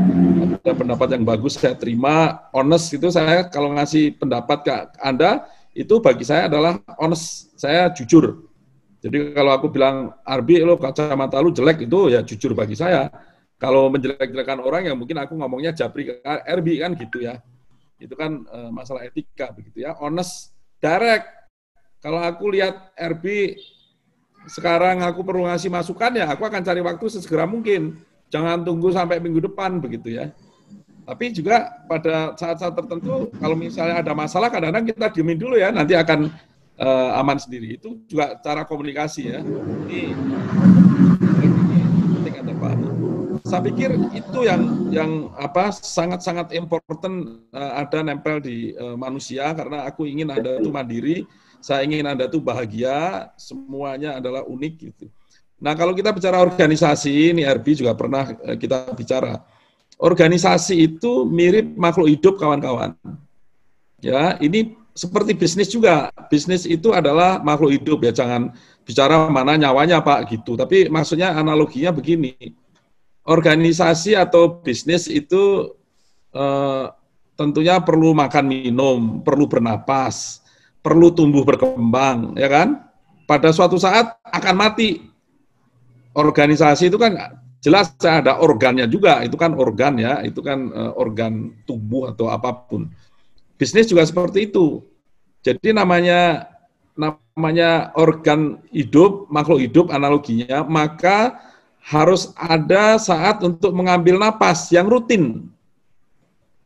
ada pendapat yang bagus saya terima, honest itu saya kalau ngasih pendapat ke Anda, itu bagi saya adalah honest, saya jujur. Jadi kalau aku bilang, Arbi, lo kacamata lu jelek, itu ya jujur bagi saya. Kalau menjelek-jelekan orang, ya mungkin aku ngomongnya Jabri Arbi kan gitu ya. Itu kan masalah etika begitu ya. Honest, direct. Kalau aku lihat Arbi, sekarang aku perlu ngasih masukan, ya aku akan cari waktu sesegera mungkin. Jangan tunggu sampai minggu depan begitu ya. Tapi juga pada saat-saat tertentu, kalau misalnya ada masalah, kadang-kadang kita diemin dulu ya, nanti akan aman sendiri. Itu juga cara komunikasi ya. Ini penting Anda pahami. Saya pikir itu yang sangat-sangat important ada nempel di manusia, karena aku ingin Anda itu mandiri, saya ingin Anda itu bahagia, semuanya adalah unik gitu. Nah, kalau kita bicara organisasi, ini RB juga pernah kita bicara. Organisasi itu mirip makhluk hidup, kawan-kawan. Ya, ini seperti bisnis juga. Bisnis itu adalah makhluk hidup ya, jangan bicara mana nyawanya Pak gitu. Tapi maksudnya analoginya begini. Organisasi atau bisnis itu tentunya perlu makan minum, perlu bernapas, perlu tumbuh berkembang, ya kan? Pada suatu saat akan mati. Organisasi itu kan jelas ada organnya juga, itu kan organ ya, itu kan organ tubuh atau apapun. Bisnis juga seperti itu. Jadi namanya organ hidup, makhluk hidup analoginya, maka harus ada saat untuk mengambil napas yang rutin.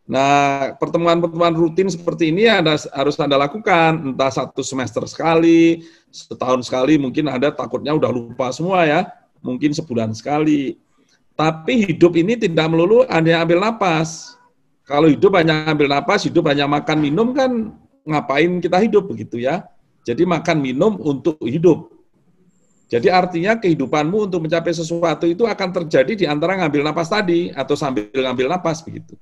Nah, pertemuan-pertemuan rutin seperti ini harus Anda lakukan, entah 1 semester sekali, setahun sekali, mungkin Anda takutnya udah lupa semua ya, mungkin sebulan sekali. Tapi hidup ini tidak melulu hanya ambil napas. Kalau hidup hanya ambil napas, hidup hanya makan minum, kan ngapain kita hidup begitu ya. Jadi makan minum untuk hidup. Jadi artinya kehidupanmu untuk mencapai sesuatu itu akan terjadi di antara ngambil napas tadi atau sambil ngambil napas begitu.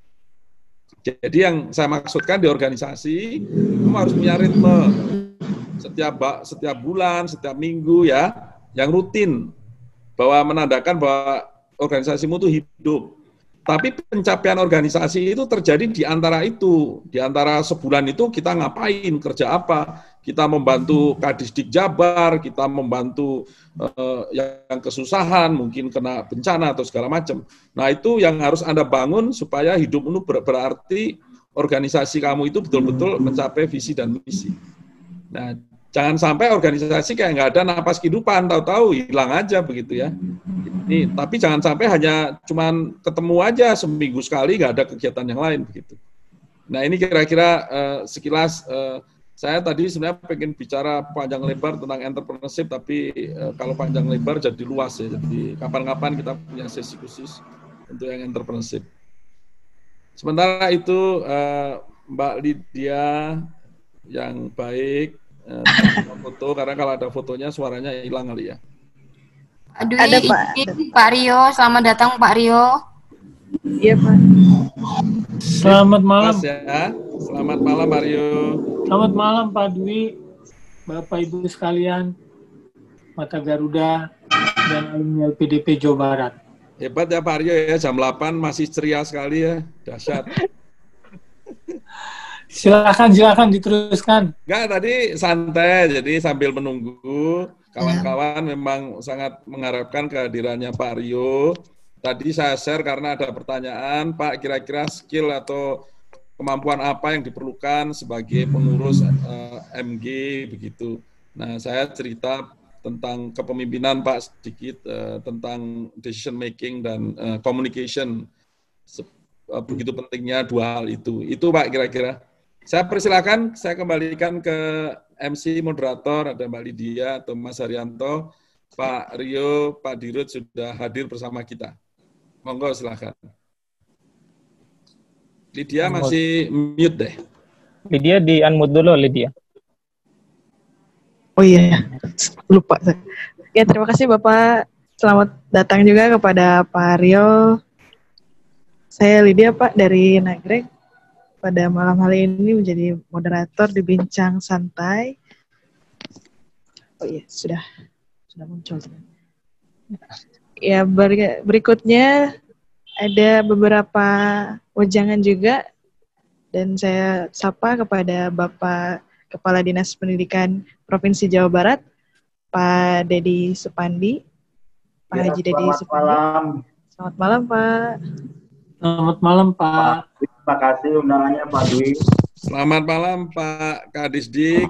Jadi yang saya maksudkan di organisasi kamu harus punya ritme setiap bulan, setiap minggu ya, yang rutin, bahwa menandakan bahwa organisasimu itu hidup. Tapi pencapaian organisasi itu terjadi di antara itu, di antara sebulan itu kita ngapain, kerja apa, kita membantu Kadisdik Jabar, kita membantu yang kesusahan, mungkin kena bencana atau segala macam. Nah itu yang harus Anda bangun supaya hidupmu berarti organisasi kamu itu betul-betul mencapai visi dan misi. Nah jangan sampai organisasi kayak nggak ada napas kehidupan, tahu-tahu hilang aja begitu ya. Tapi jangan sampai hanya cuman ketemu aja seminggu sekali, nggak ada kegiatan yang lain begitu. Nah ini kira-kira sekilas saya tadi sebenarnya pengen bicara panjang lebar tentang entrepreneurship, tapi kalau panjang lebar jadi luas ya. Jadi kapan-kapan kita punya sesi khusus untuk yang entrepreneurship. Sementara itu Mbak Lydia yang baik foto, karena kalau ada fotonya suaranya hilang kali ya. Aduh, Ada, Pak. Pak Rio, selamat datang Pak Rio. Iya, Pak. Selamat malam. Mas ya. Selamat malam Pak Rio. Selamat malam Pak Dwi, Bapak Ibu sekalian, Mata Garuda, dan alumni LPDP Jawa Barat. Hebat ya Pak Rio ya, jam 8 masih ceria sekali ya, dahsyat. Silakan diteruskan. Enggak, tadi santai, jadi sambil menunggu, kawan-kawan memang sangat mengharapkan kehadirannya Pak Rio. Tadi saya share karena ada pertanyaan, Pak, kira-kira skill atau kemampuan apa yang diperlukan sebagai pengurus MG, begitu. Nah, saya cerita tentang kepemimpinan Pak sedikit, tentang decision making dan communication. Begitu pentingnya dua hal itu. Itu Pak kira-kira. Saya persilakan, saya kembalikan ke MC moderator, ada Mbak Lydia atau Mas Haryanto, Pak Rio, Pak Dirut sudah hadir bersama kita. Monggo silakan. Lydia masih mute deh. Lydia di unmute dulu, Lydia. Oh iya, lupa. Ya, terima kasih Bapak. Selamat datang juga kepada Pak Rio. Saya Lydia, Pak, dari Nagrek. Pada malam hari ini menjadi moderator di Bincang Santai. Oh iya, sudah muncul. Ya, berikutnya ada beberapa wejangan juga, dan saya sapa kepada Bapak Kepala Dinas Pendidikan Provinsi Jawa Barat, Pak Dedi Supandi. Pak Haji Dedi Supandi. Malam. Selamat malam, Pak. Selamat malam, Pak. Terima kasih undangannya, Pak Dwi. Selamat malam, Pak Kadisdik.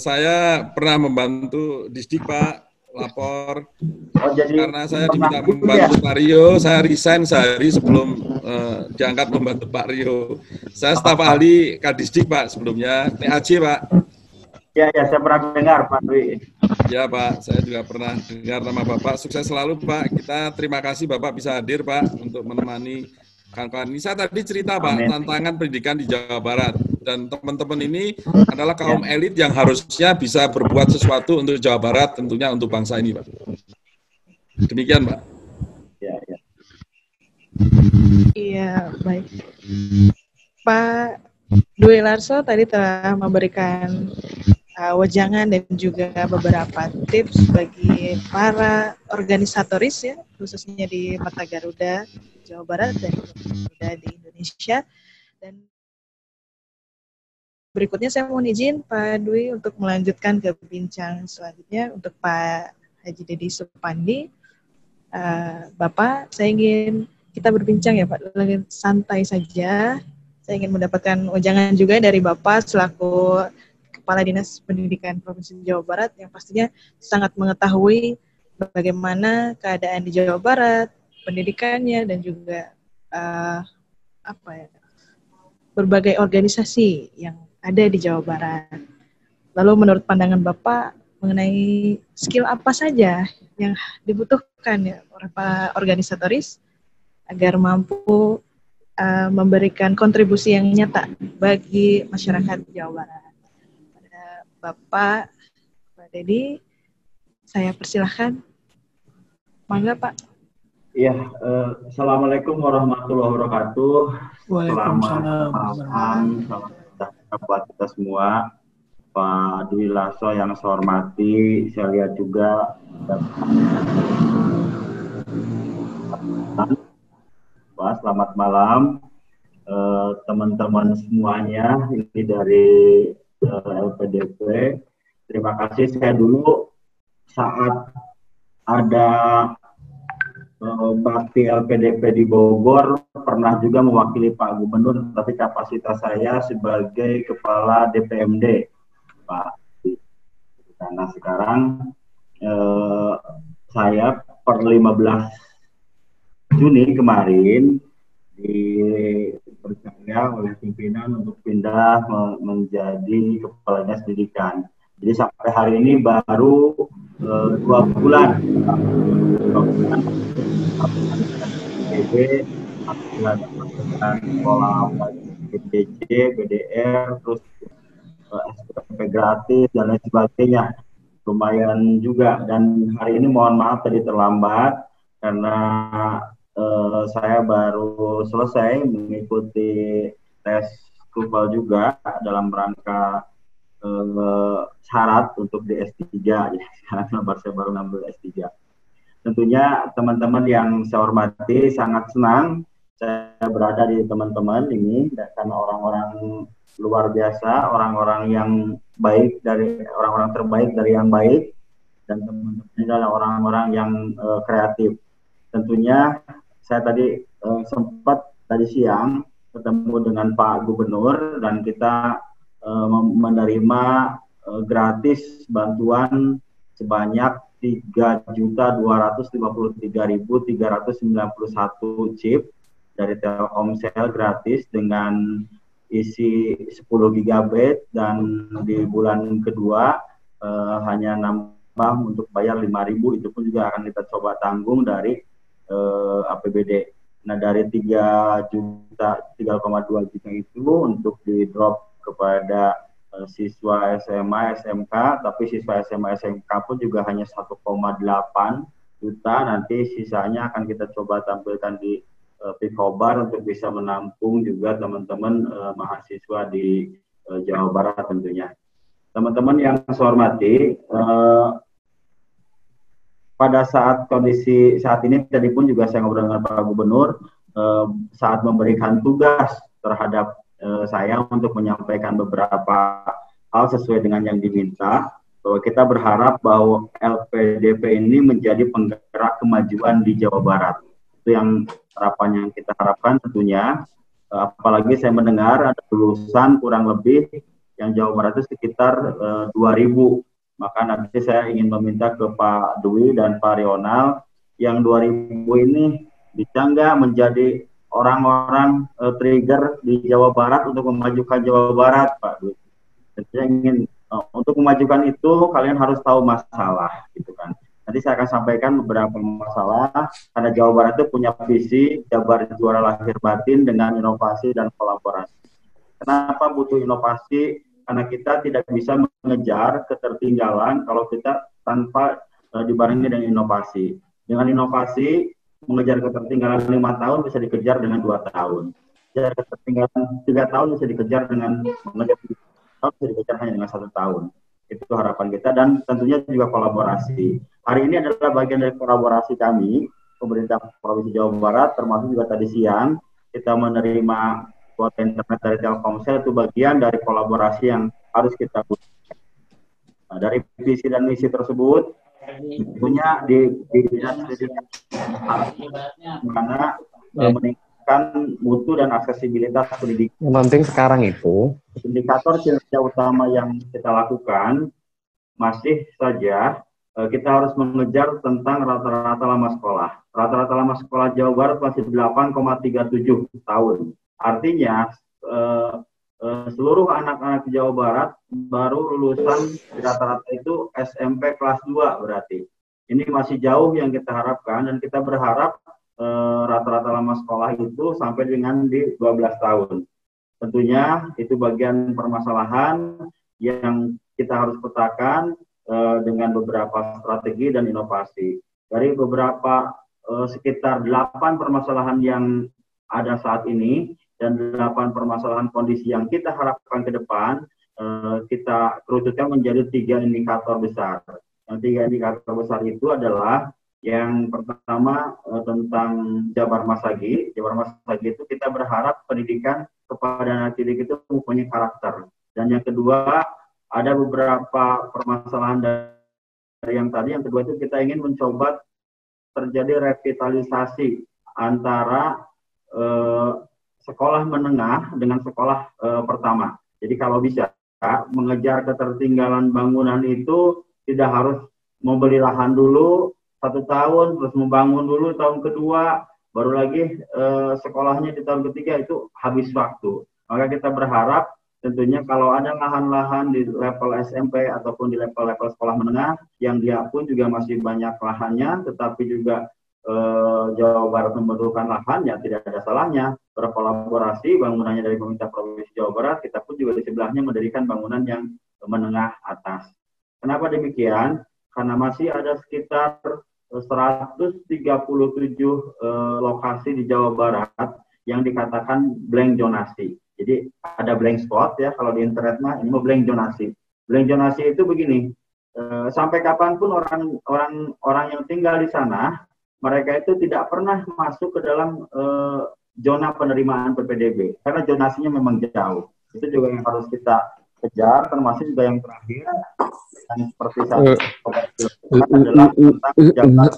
Saya pernah membantu Disdik, Pak, lapor. Oh, jadi karena saya diminta membantu Pak Rio, saya resign sehari sebelum diangkat membantu Pak Rio. Saya staf ahli Kadisdik, Pak, sebelumnya. TAJ, Pak. Ya, saya pernah dengar, Pak Dwi. Ya, Pak, saya juga pernah dengar nama Bapak. Sukses selalu, Pak. Kita terima kasih Bapak bisa hadir, Pak, untuk menemani kawan-kawan ini. Saya tadi cerita, Pak, tantangan pendidikan di Jawa Barat. Dan teman-teman ini adalah kaum elit yang harusnya bisa berbuat sesuatu untuk Jawa Barat, tentunya untuk bangsa ini, Pak. Demikian, Pak. Iya, baik. Pak Dwi Larso tadi telah memberikan wejangan dan juga beberapa tips bagi para organisatoris ya, khususnya di Mata Garuda Jawa Barat dan Garuda di Indonesia. Dan berikutnya saya mohon izin Pak Dwi untuk melanjutkan ke bincang selanjutnya untuk Pak Haji Dedi Supandi. Bapak, saya ingin kita berbincang ya Pak, santai saja. Saya ingin mendapatkan wejangan juga dari Bapak selaku Kepala Dinas Pendidikan Provinsi Jawa Barat yang pastinya sangat mengetahui bagaimana keadaan di Jawa Barat, pendidikannya dan juga berbagai organisasi yang ada di Jawa Barat. Lalu menurut pandangan Bapak mengenai skill apa saja yang dibutuhkan ya oleh para organisatoris agar mampu memberikan kontribusi yang nyata bagi masyarakat Jawa Barat. Pada Bapak, Pak Dedi, saya persilahkan. Mangga Pak. Ya, Assalamualaikum warahmatullahi wabarakatuh. Waalaikumsalam. Selamat malam, selamat buat kita semua. Pak Dwi Lasso yang saya hormati, saya lihat juga Pak, selamat malam teman-teman semuanya ini dari LPDP. Terima kasih. Saya dulu saat ada bakti LPDP di Bogor pernah juga mewakili Pak Gubernur, tapi kapasitas saya sebagai kepala DPMD, Pak. Karena sekarang saya per 15 Juni kemarin dipercaya oleh pimpinan untuk pindah menjadi kepala dinas pendidikan. Jadi sampai hari ini baru 2 bulan. BPD, sekolah BDJ, BDR, terus SPP gratis dan lain sebagainya. Lumayan juga. Dan hari ini mohon maaf tadi terlambat karena saya baru selesai mengikuti tes TOEFL juga dalam rangka syarat untuk di S3. Jadi sekarang saya baru ngambil S3. Tentunya teman-teman yang saya hormati, sangat senang saya berada di teman-teman ini karena orang-orang luar biasa, orang-orang yang baik, dari orang-orang terbaik dari yang baik, dan teman-teman ini adalah orang-orang yang kreatif. Tentunya saya tadi sempat tadi siang ketemu dengan Pak Gubernur dan kita menerima gratis bantuan sebanyak 3.253.391 chip dari Telkomsel gratis dengan isi 10 GB dan di bulan kedua hanya nambah untuk bayar 5.000, itu pun juga akan kita coba tanggung dari APBD. Nah, dari 3,2 juta itu untuk di drop kepada siswa SMA, SMK, tapi siswa SMA, SMK pun juga hanya 1,8 juta. Nanti sisanya akan kita coba tampilkan di Picobar untuk bisa menampung juga teman-teman mahasiswa di Jawa Barat tentunya. Teman-teman yang saya hormati, pada saat kondisi saat ini tadi pun juga saya ngobrol dengan Pak Gubernur saat memberikan tugas terhadap saya untuk menyampaikan beberapa hal sesuai dengan yang diminta, bahwa kita berharap bahwa LPDP ini menjadi penggerak kemajuan di Jawa Barat. Itu yang harapan yang kita harapkan tentunya, apalagi saya mendengar ada lulusan kurang lebih yang Jawa Barat itu sekitar 2.000. Maka nanti saya ingin meminta ke Pak Dwi dan Pak Rional, yang 2.000 ini bisa nggak menjadi orang-orang trigger di Jawa Barat untuk memajukan Jawa Barat, Pak Dwi. Saya ingin untuk memajukan itu kalian harus tahu masalah, gitu kan. Nanti saya akan sampaikan beberapa masalah, karena Jawa Barat itu punya visi Jabar juara lahir batin dengan inovasi dan kolaborasi. Kenapa butuh inovasi? Karena kita tidak bisa mengejar ketertinggalan kalau kita tanpa dibarengi dengan inovasi. Dengan inovasi, mengejar ketertinggalan 5 tahun bisa dikejar dengan 2 tahun. Mengejar ketertinggalan 3 tahun bisa dikejar dengan mengejar 3 tahun bisa dikejar hanya dengan 1 tahun. Itu harapan kita, dan tentunya juga kolaborasi. Hari ini adalah bagian dari kolaborasi kami, pemerintah Provinsi Jawa Barat, termasuk juga tadi siang kita menerima kuota internet dari Telkomsel, itu bagian dari kolaborasi yang harus kita gunakan. Nah, dari visi dan misi tersebut, tentunya di mana meningkatkan mutu dan aksesibilitas pendidikan. Yang penting sekarang itu Indikator kinerja utama yang kita lakukan masih saja kita harus mengejar tentang rata-rata lama sekolah. Rata-rata lama sekolah Jawa Barat masih 8,37 tahun. Artinya seluruh anak-anak Jawa Barat baru lulusan rata-rata itu SMP kelas 2 berarti. Ini masih jauh yang kita harapkan, dan kita berharap rata-rata lama sekolah itu sampai dengan di 12 tahun. Tentunya itu bagian permasalahan yang kita harus petakan dengan beberapa strategi dan inovasi. Dari beberapa sekitar 8 permasalahan yang ada saat ini dan 8 permasalahan kondisi yang kita harapkan ke depan, kita kerucutkan menjadi 3 indikator besar. Yang 3 indikator besar itu adalah yang pertama tentang Jabar Masagi. Jabar Masagi itu kita berharap pendidikan kepada anak didik itu mempunyai karakter. Dan yang kedua, ada beberapa permasalahan dari yang tadi. Yang kedua itu kita ingin mencoba terjadi revitalisasi antara sekolah menengah dengan sekolah pertama. Jadi kalau bisa mengejar ketertinggalan bangunan itu tidak harus membeli lahan dulu 1 tahun, terus membangun dulu tahun kedua, baru lagi sekolahnya di tahun ketiga, itu habis waktu. Maka kita berharap tentunya kalau ada lahan-lahan di level SMP ataupun di level-level sekolah menengah, yang dia pun juga masih banyak lahannya, tetapi juga Jawa Barat membutuhkan lahan, ya tidak ada salahnya berkolaborasi bangunannya dari pemerintah Provinsi Jawa Barat, kita pun juga di sebelahnya mendirikan bangunan yang menengah atas. Kenapa demikian? Karena masih ada sekitar 137 lokasi di Jawa Barat yang dikatakan blank zonasi. Jadi ada blank spot ya, kalau di internet mah ini mau blank zonasi. Blank zonasi itu begini, sampai kapanpun orang yang tinggal di sana, mereka itu tidak pernah masuk ke dalam zona penerimaan PPDB karena zonasinya memang jauh. Itu juga yang harus kita kejar, termasuk juga yang terakhir yang seperti saat adalah tentang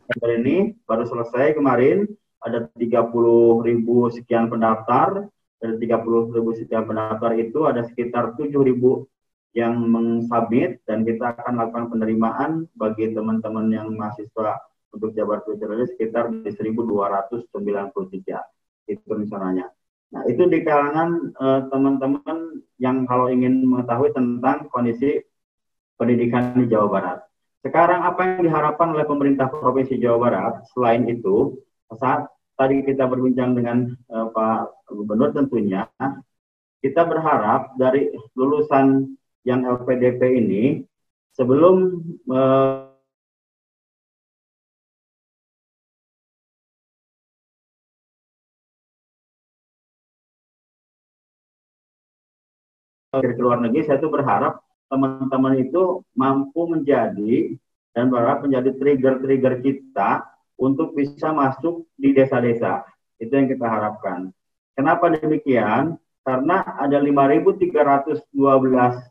Jabar ini baru selesai kemarin, ada 30.000 sekian pendaftar. Dari 30.000 sekian pendaftar itu ada sekitar 7.000 yang mengsubmit, dan kita akan lakukan penerimaan bagi teman-teman yang mahasiswa untuk Jabar Future sekitar di 1.293 itu rencananya. Nah, itu di kalangan teman-teman yang kalau ingin mengetahui tentang kondisi pendidikan di Jawa Barat. Sekarang apa yang diharapkan oleh pemerintah Provinsi Jawa Barat? Selain itu, saat tadi kita berbincang dengan Pak Gubernur, tentunya kita berharap dari lulusan yang LPDP ini sebelum ke luar negeri, saya tuh berharap teman-teman itu mampu menjadi dan berharap menjadi trigger-trigger kita untuk bisa masuk di desa-desa. Itu yang kita harapkan. Kenapa demikian? Karena ada 5.312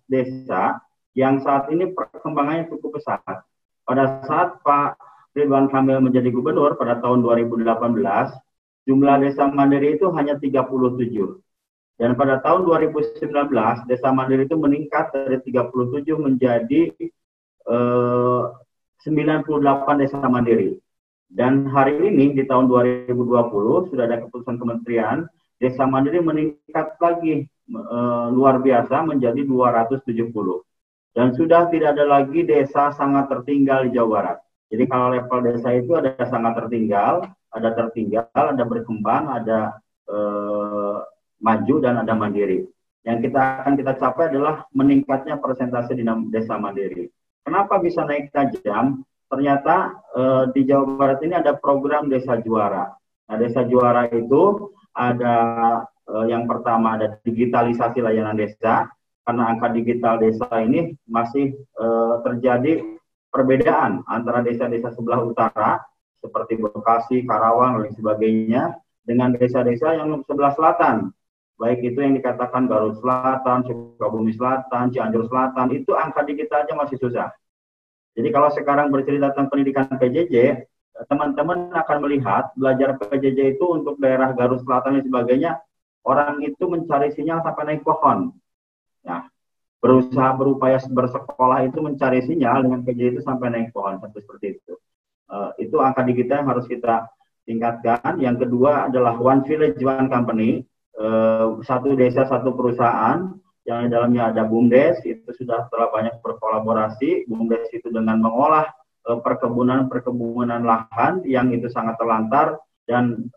desa yang saat ini perkembangannya cukup pesat. Pada saat Pak Ridwan Kamil menjadi gubernur pada tahun 2018, jumlah desa mandiri itu hanya 37. Dan pada tahun 2019, desa mandiri itu meningkat dari 37 menjadi 98 desa mandiri. Dan hari ini di tahun 2020 sudah ada keputusan kementerian, desa mandiri meningkat lagi luar biasa menjadi 270. Dan sudah tidak ada lagi desa sangat tertinggal di Jawa Barat. Jadi kalau level desa itu ada sangat tertinggal, ada berkembang, ada maju, dan ada mandiri. Yang akan kita capai adalah meningkatnya persentase di desa mandiri. Kenapa bisa naik tajam? Ternyata di Jawa Barat ini ada program Desa Juara. Nah, Desa Juara itu ada yang pertama ada digitalisasi layanan desa, karena angka digital desa ini masih terjadi perbedaan antara desa-desa sebelah utara seperti Bekasi, Karawang, dan sebagainya dengan desa-desa yang sebelah selatan. Baik itu yang dikatakan Garut Selatan, Sukabumi Selatan, Cianjur Selatan, itu angka digitalnya masih susah. Jadi kalau sekarang bercerita tentang pendidikan PJJ, teman-teman akan melihat belajar PJJ itu untuk daerah Garut Selatan dan sebagainya, orang itu mencari sinyal sampai naik pohon. Nah, berupaya bersekolah itu mencari sinyal dengan PJJ itu sampai naik pohon, seperti itu. Itu angka digital yang harus kita tingkatkan. Yang kedua adalah One Village One Company. Satu desa satu perusahaan yang di dalamnya ada BUMDes, itu sudah telah banyak berkolaborasi. BUMDes itu dengan mengolah perkebunan lahan yang itu sangat terlantar dan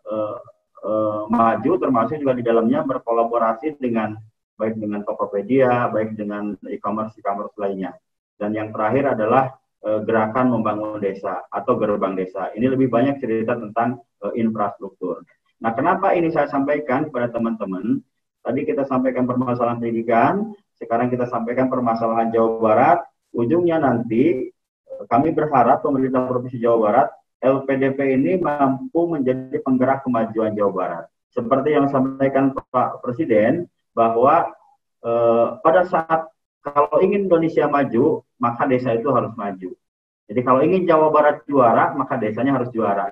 maju, termasuk juga di dalamnya berkolaborasi dengan baik dengan Tokopedia, baik dengan e-commerce lainnya. Dan yang terakhir adalah gerakan membangun desa atau gerbang desa. Ini lebih banyak cerita tentang infrastruktur. Nah, kenapa ini saya sampaikan kepada teman-teman? Tadi kita sampaikan permasalahan pendidikan, sekarang kita sampaikan permasalahan Jawa Barat. Ujungnya nanti kami berharap pemerintah Provinsi Jawa Barat, LPDP ini mampu menjadi penggerak kemajuan Jawa Barat. Seperti yang disampaikan Pak Presiden, bahwa pada saat kalau ingin Indonesia maju, maka desa itu harus maju. Jadi kalau ingin Jawa Barat juara, maka desanya harus juara.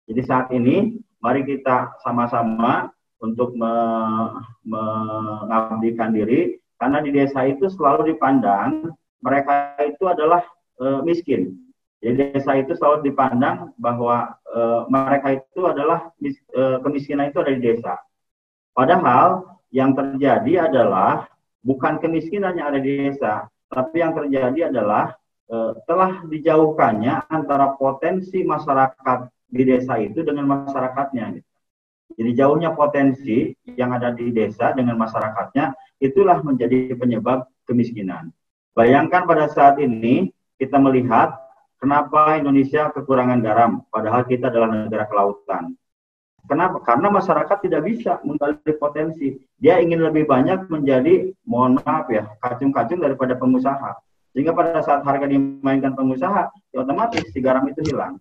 Jadi saat ini, mari kita sama-sama untuk mengabdikan diri, karena di desa itu selalu dipandang mereka itu adalah miskin. Jadi desa itu selalu dipandang bahwa mereka itu adalah kemiskinan itu ada di desa. Padahal yang terjadi adalah bukan kemiskinan yang ada di desa, tapi yang terjadi adalah telah dijauhkannya antara potensi masyarakat di desa itu dengan masyarakatnya. Jadi jauhnya potensi yang ada di desa dengan masyarakatnya, itulah menjadi penyebab kemiskinan. Bayangkan pada saat ini kita melihat kenapa Indonesia kekurangan garam, padahal kita adalah negara kelautan. Kenapa? Karena masyarakat tidak bisa menggali potensi. Dia ingin lebih banyak menjadi, mohon maaf ya, kacung-kacung daripada pengusaha. Sehingga pada saat harga dimainkan pengusaha, ya otomatis si garam itu hilang.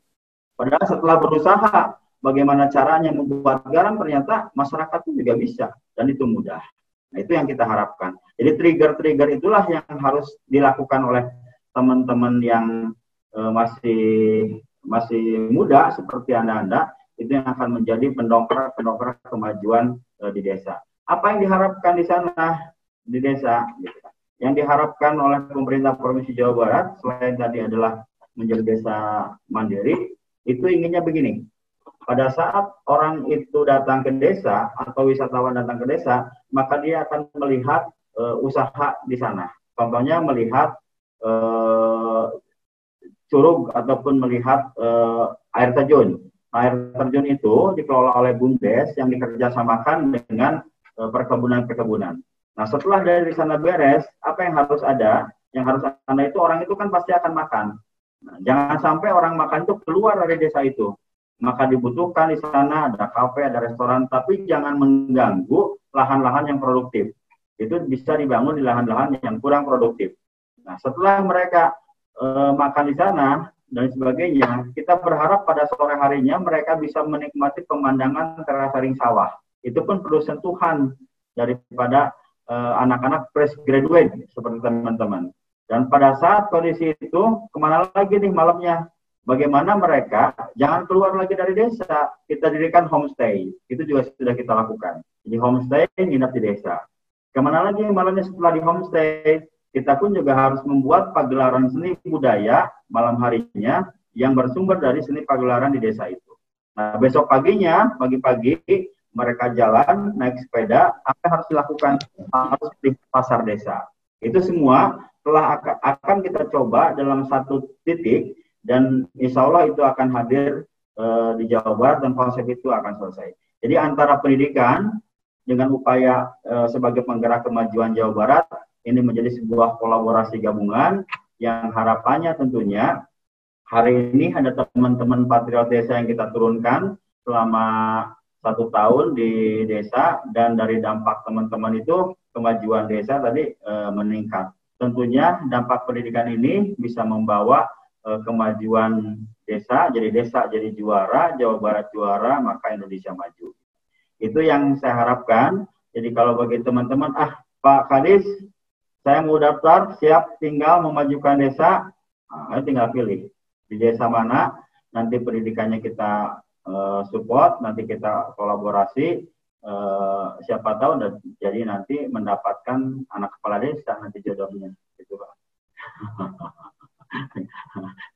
Padahal setelah berusaha, bagaimana caranya membuat garam, ternyata masyarakat itu juga bisa. Dan itu mudah. Nah, itu yang kita harapkan. Jadi trigger-trigger itulah yang harus dilakukan oleh teman-teman yang masih muda seperti Anda-Anda, itu yang akan menjadi pendongkrak kemajuan di desa. Apa yang diharapkan di sana di desa? Gitu. Yang diharapkan oleh pemerintah Provinsi Jawa Barat selain tadi adalah menjadi desa mandiri, itu inginnya begini. Pada saat orang itu datang ke desa atau wisatawan datang ke desa, maka dia akan melihat usaha di sana. Contohnya melihat curug ataupun melihat air terjun. Air terjun itu dikelola oleh BUMDes yang dikerjasamakan dengan perkebunan-perkebunan. Nah, setelah dari sana beres, apa yang harus ada? Yang harus ada itu orang itu kan pasti akan makan. Nah, jangan sampai orang makan itu keluar dari desa itu. Maka dibutuhkan di sana ada kafe, ada restoran, tapi jangan mengganggu lahan-lahan yang produktif. Itu bisa dibangun di lahan-lahan yang kurang produktif. Nah, setelah mereka makan di sana dan sebagainya, kita berharap pada sore harinya mereka bisa menikmati pemandangan terasering sawah. Itu pun perlu sentuhan daripada anak-anak fresh graduate seperti teman-teman. Dan pada saat kondisi itu, kemana lagi nih malamnya? Bagaimana mereka jangan keluar lagi dari desa? Kita dirikan homestay. Itu juga sudah kita lakukan. Jadi homestay nginap di desa. Kemana lagi malamnya setelah di homestay? Kita pun juga harus membuat pagelaran seni budaya malam harinya yang bersumber dari seni pagelaran di desa itu. Nah, besok paginya, pagi-pagi, mereka jalan, naik sepeda, apa yang harus dilakukan? Harus di pasar desa. Itu semua telah akan kita coba dalam satu titik, dan insya Allah itu akan hadir di Jawa Barat dan konsep itu akan selesai. Jadi antara pendidikan dengan upaya sebagai penggerak kemajuan Jawa Barat, ini menjadi sebuah kolaborasi gabungan yang harapannya tentunya hari ini ada teman-teman patriot desa yang kita turunkan selama 1 tahun di desa, dan dari dampak teman-teman itu kemajuan desa tadi meningkat. Tentunya dampak pendidikan ini bisa membawa kemajuan desa jadi juara, Jawa Barat juara, maka Indonesia maju. Itu yang saya harapkan. Jadi kalau bagi teman-teman, Pak Kadis, saya mau daftar, siap, tinggal memajukan desa, tinggal pilih di desa mana, nanti pendidikannya kita support, nanti kita kolaborasi, siapa tahu dan jadi nanti mendapatkan anak kepala desa nanti jodohnya, gitu Pak.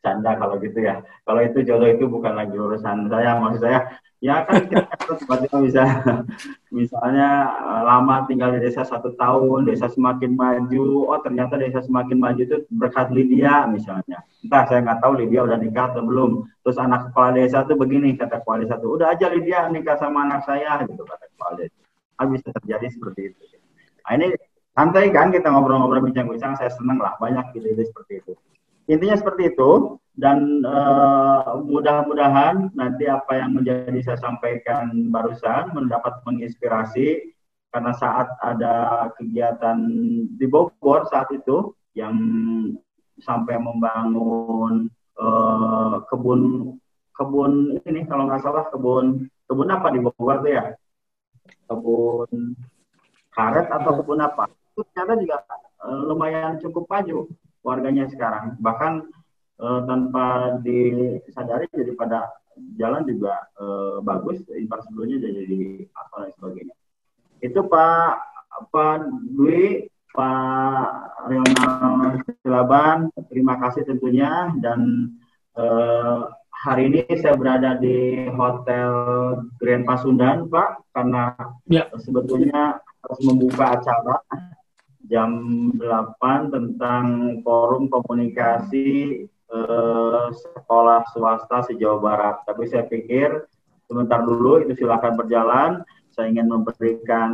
Canda kalau gitu ya. Kalau itu jodoh itu bukan lagi urusan saya, maksud saya ya kan tiba-tiba bisa misalnya lama tinggal di desa 1 tahun, desa semakin maju, oh ternyata desa semakin maju itu berkat Lydia misalnya. Entah, saya nggak tahu Lydia udah nikah atau belum. Terus anak kepala desa tuh begini, kata kepala desa tuh, udah aja Lydia nikah sama anak saya, gitu kata kepala desa. Bisa terjadi seperti itu. Nah ini santai kan kita ngobrol-ngobrol bincang-bincang, saya seneng lah, banyak ide-ide seperti itu. intinya seperti itu. Dan mudah-mudahan nanti apa yang menjadi saya sampaikan barusan mendapat menginspirasi, karena saat ada kegiatan di Bogor saat itu yang sampai membangun kebun ini, kalau nggak salah kebun apa di Bogor tuh ya, kebun karet atau kebun apa, itu ternyata juga lumayan cukup maju warganya sekarang, bahkan tanpa disadari jadi pada jalan juga bagus, infrastrukturnya jadi apa dan sebagainya. Itu Pak Dwi, Pak Rional Silaban, terima kasih tentunya. Dan hari ini saya berada di Hotel Grand Pasundan, Pak, karena sebetulnya harus membuka acara jam 8 tentang forum komunikasi sekolah swasta se-Jawa Barat. Tapi saya pikir sebentar dulu itu silakan berjalan. Saya ingin memberikan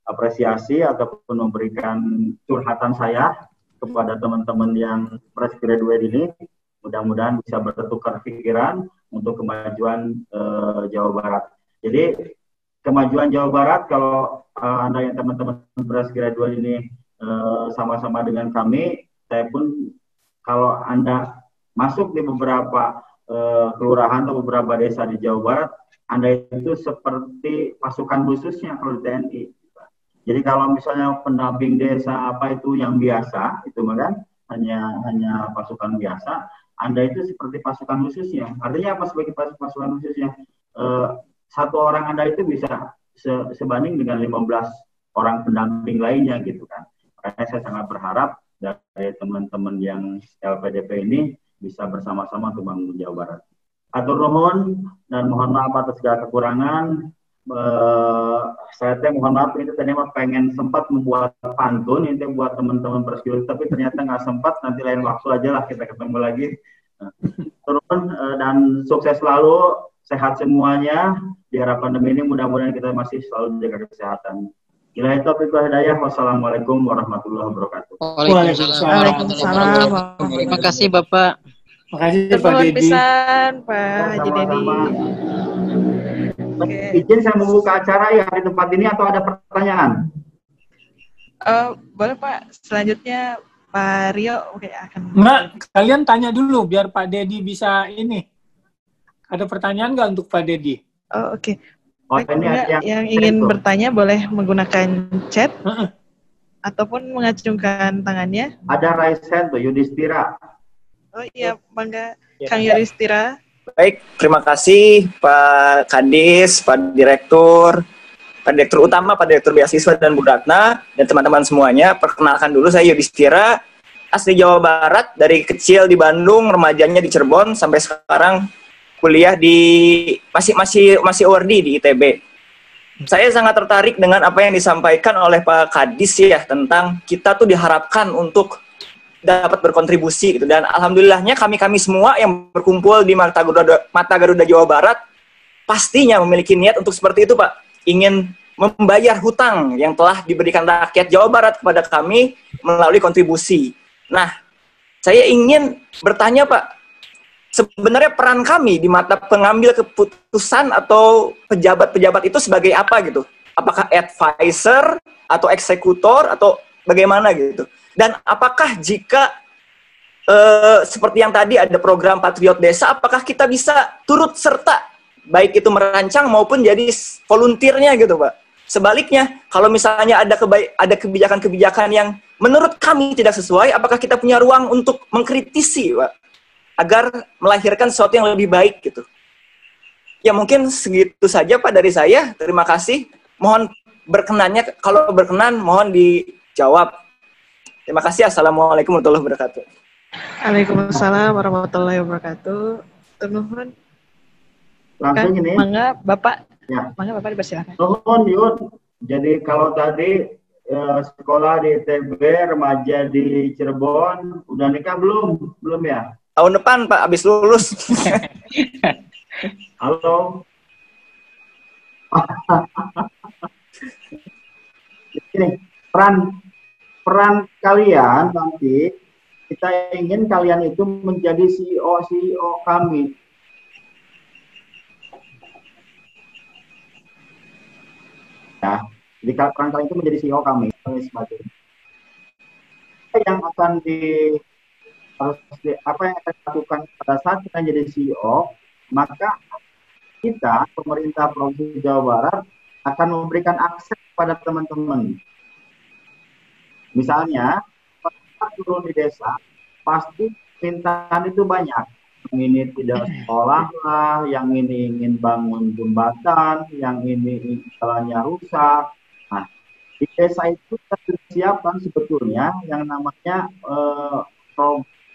apresiasi ataupun memberikan curhatan saya kepada teman-teman yang fresh graduate ini. Mudah-mudahan bisa bertukar pikiran untuk kemajuan Jawa Barat. Jadi kemajuan Jawa Barat, kalau Anda yang teman-teman fresh graduate ini sama-sama dengan kami, saya pun kalau Anda masuk di beberapa kelurahan atau beberapa desa di Jawa Barat, Anda itu seperti pasukan khususnya kalau di TNI. Jadi kalau misalnya pendamping desa apa itu yang biasa, itu kan hanya pasukan biasa, Anda itu seperti pasukan khususnya. Artinya apa sebagai pasukan khususnya? Satu orang Anda itu bisa sebanding dengan 15 orang pendamping lainnya gitu kan. Makanya saya sangat berharap dari teman-teman yang LPDP ini bisa bersama-sama untuk membangun Jawa Barat. Atur nuhun dan mohon maaf atas segala kekurangan. Saya mohon maaf, itu tadi mah pengen sempat membuat pantun ini buat teman-teman persekuritas, tapi ternyata nggak sempat. Nanti lain waktu aja lah kita ketemu lagi. Turun dan sukses selalu, sehat semuanya. Di era pandemi ini mudah-mudahan kita masih selalu jaga kesehatan. Ilahi taufiq wal hidayah. Wassalamualaikum warahmatullahi wabarakatuh. Waalaikumsalam. Terima kasih Bapak. Terima kasih Pak Dedi. Pak Haji Dedi. Izin saya membuka acara ya di tempat ini atau ada pertanyaan? Boleh Pak. Selanjutnya Pak Rio akan. Enggak, kalian tanya dulu biar Pak Dedi bisa ini. Ada pertanyaan nggak untuk Pak Dedi? Oh, oke. Baik, yang ingin bertanya boleh menggunakan chat ataupun mengacungkan tangannya. Ada raise hand tuh, Yudhistira. Oh iya, bangga Kang Yudhistira. Baik, terima kasih Pak Kadis, Pak Direktur Utama, Pak Direktur Beasiswa dan Bu Ratna, dan teman-teman semuanya. Perkenalkan dulu, saya Yudhistira, asli Jawa Barat, dari kecil di Bandung, remajanya di Cirebon, sampai sekarang kuliah di masih awardee di ITB. Saya sangat tertarik dengan apa yang disampaikan oleh Pak Kadis ya, tentang kita tuh diharapkan untuk dapat berkontribusi gitu. Dan alhamdulillahnya kami semua yang berkumpul di Mata Garuda Jawa Barat pastinya memiliki niat untuk seperti itu, Pak. Ingin membayar hutang yang telah diberikan rakyat Jawa Barat kepada kami melalui kontribusi. Nah, saya ingin bertanya, Pak, sebenarnya peran kami di mata pengambil keputusan atau pejabat-pejabat itu sebagai apa gitu? Apakah advisor atau eksekutor atau bagaimana gitu? Dan apakah jika seperti yang tadi ada program Patriot Desa, apakah kita bisa turut serta baik itu merancang maupun jadi volunteernya gitu, Pak? Sebaliknya, kalau misalnya ada kebijakan-kebijakan yang menurut kami tidak sesuai, apakah kita punya ruang untuk mengkritisi, Pak? Agar melahirkan sesuatu yang lebih baik gitu. Ya mungkin segitu saja Pak dari saya. Terima kasih. Mohon berkenannya, kalau berkenan mohon dijawab. Terima kasih. Assalamualaikum warahmatullahi wabarakatuh. Waalaikumsalam warahmatullahi wabarakatuh. Nuhun. Langsung ini. Mangga Bapak. Ya. Mangga Bapak dipersilakan. Nuhun Yud. Jadi kalau tadi sekolah di ITB, remaja di Cirebon, udah nikah belum? Belum ya? Tahun depan Pak, habis lulus. Halo. Ini peran kalian nanti kita ingin kalian itu menjadi CEO kami. Ya, jadi kalian itu menjadi CEO kami sebagainya. Yang akan apa yang akan dilakukan pada saat kita jadi CEO, maka kita, pemerintah Provinsi Jawa Barat, akan memberikan akses kepada teman-teman. Misalnya, pada turun di desa, pasti permintaan itu banyak. Yang ini tidak sekolah lah, yang ini ingin bangun jembatan, yang ini jalannya rusak. Nah, di desa itu kita siapkan sebetulnya yang namanya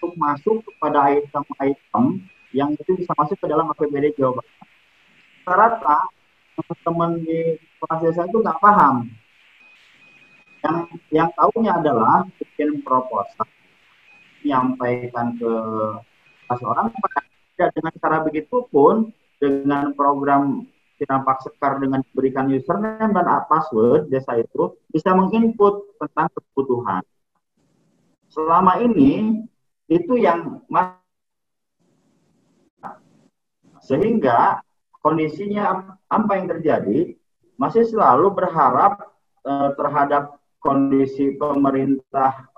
untuk masuk kepada item-item yang itu bisa masuk ke dalam APBD Jawa Barat. Rata teman-teman di kelas desa itu nggak paham. Yang tahunya adalah bikin proposal, menyampaikan ke orang, dengan cara begitu pun dengan program Sinampak Sekar dengan diberikan username dan password desa itu bisa menginput tentang kebutuhan. Selama ini itu yang sehingga kondisinya apa yang terjadi masih selalu berharap terhadap kondisi pemerintah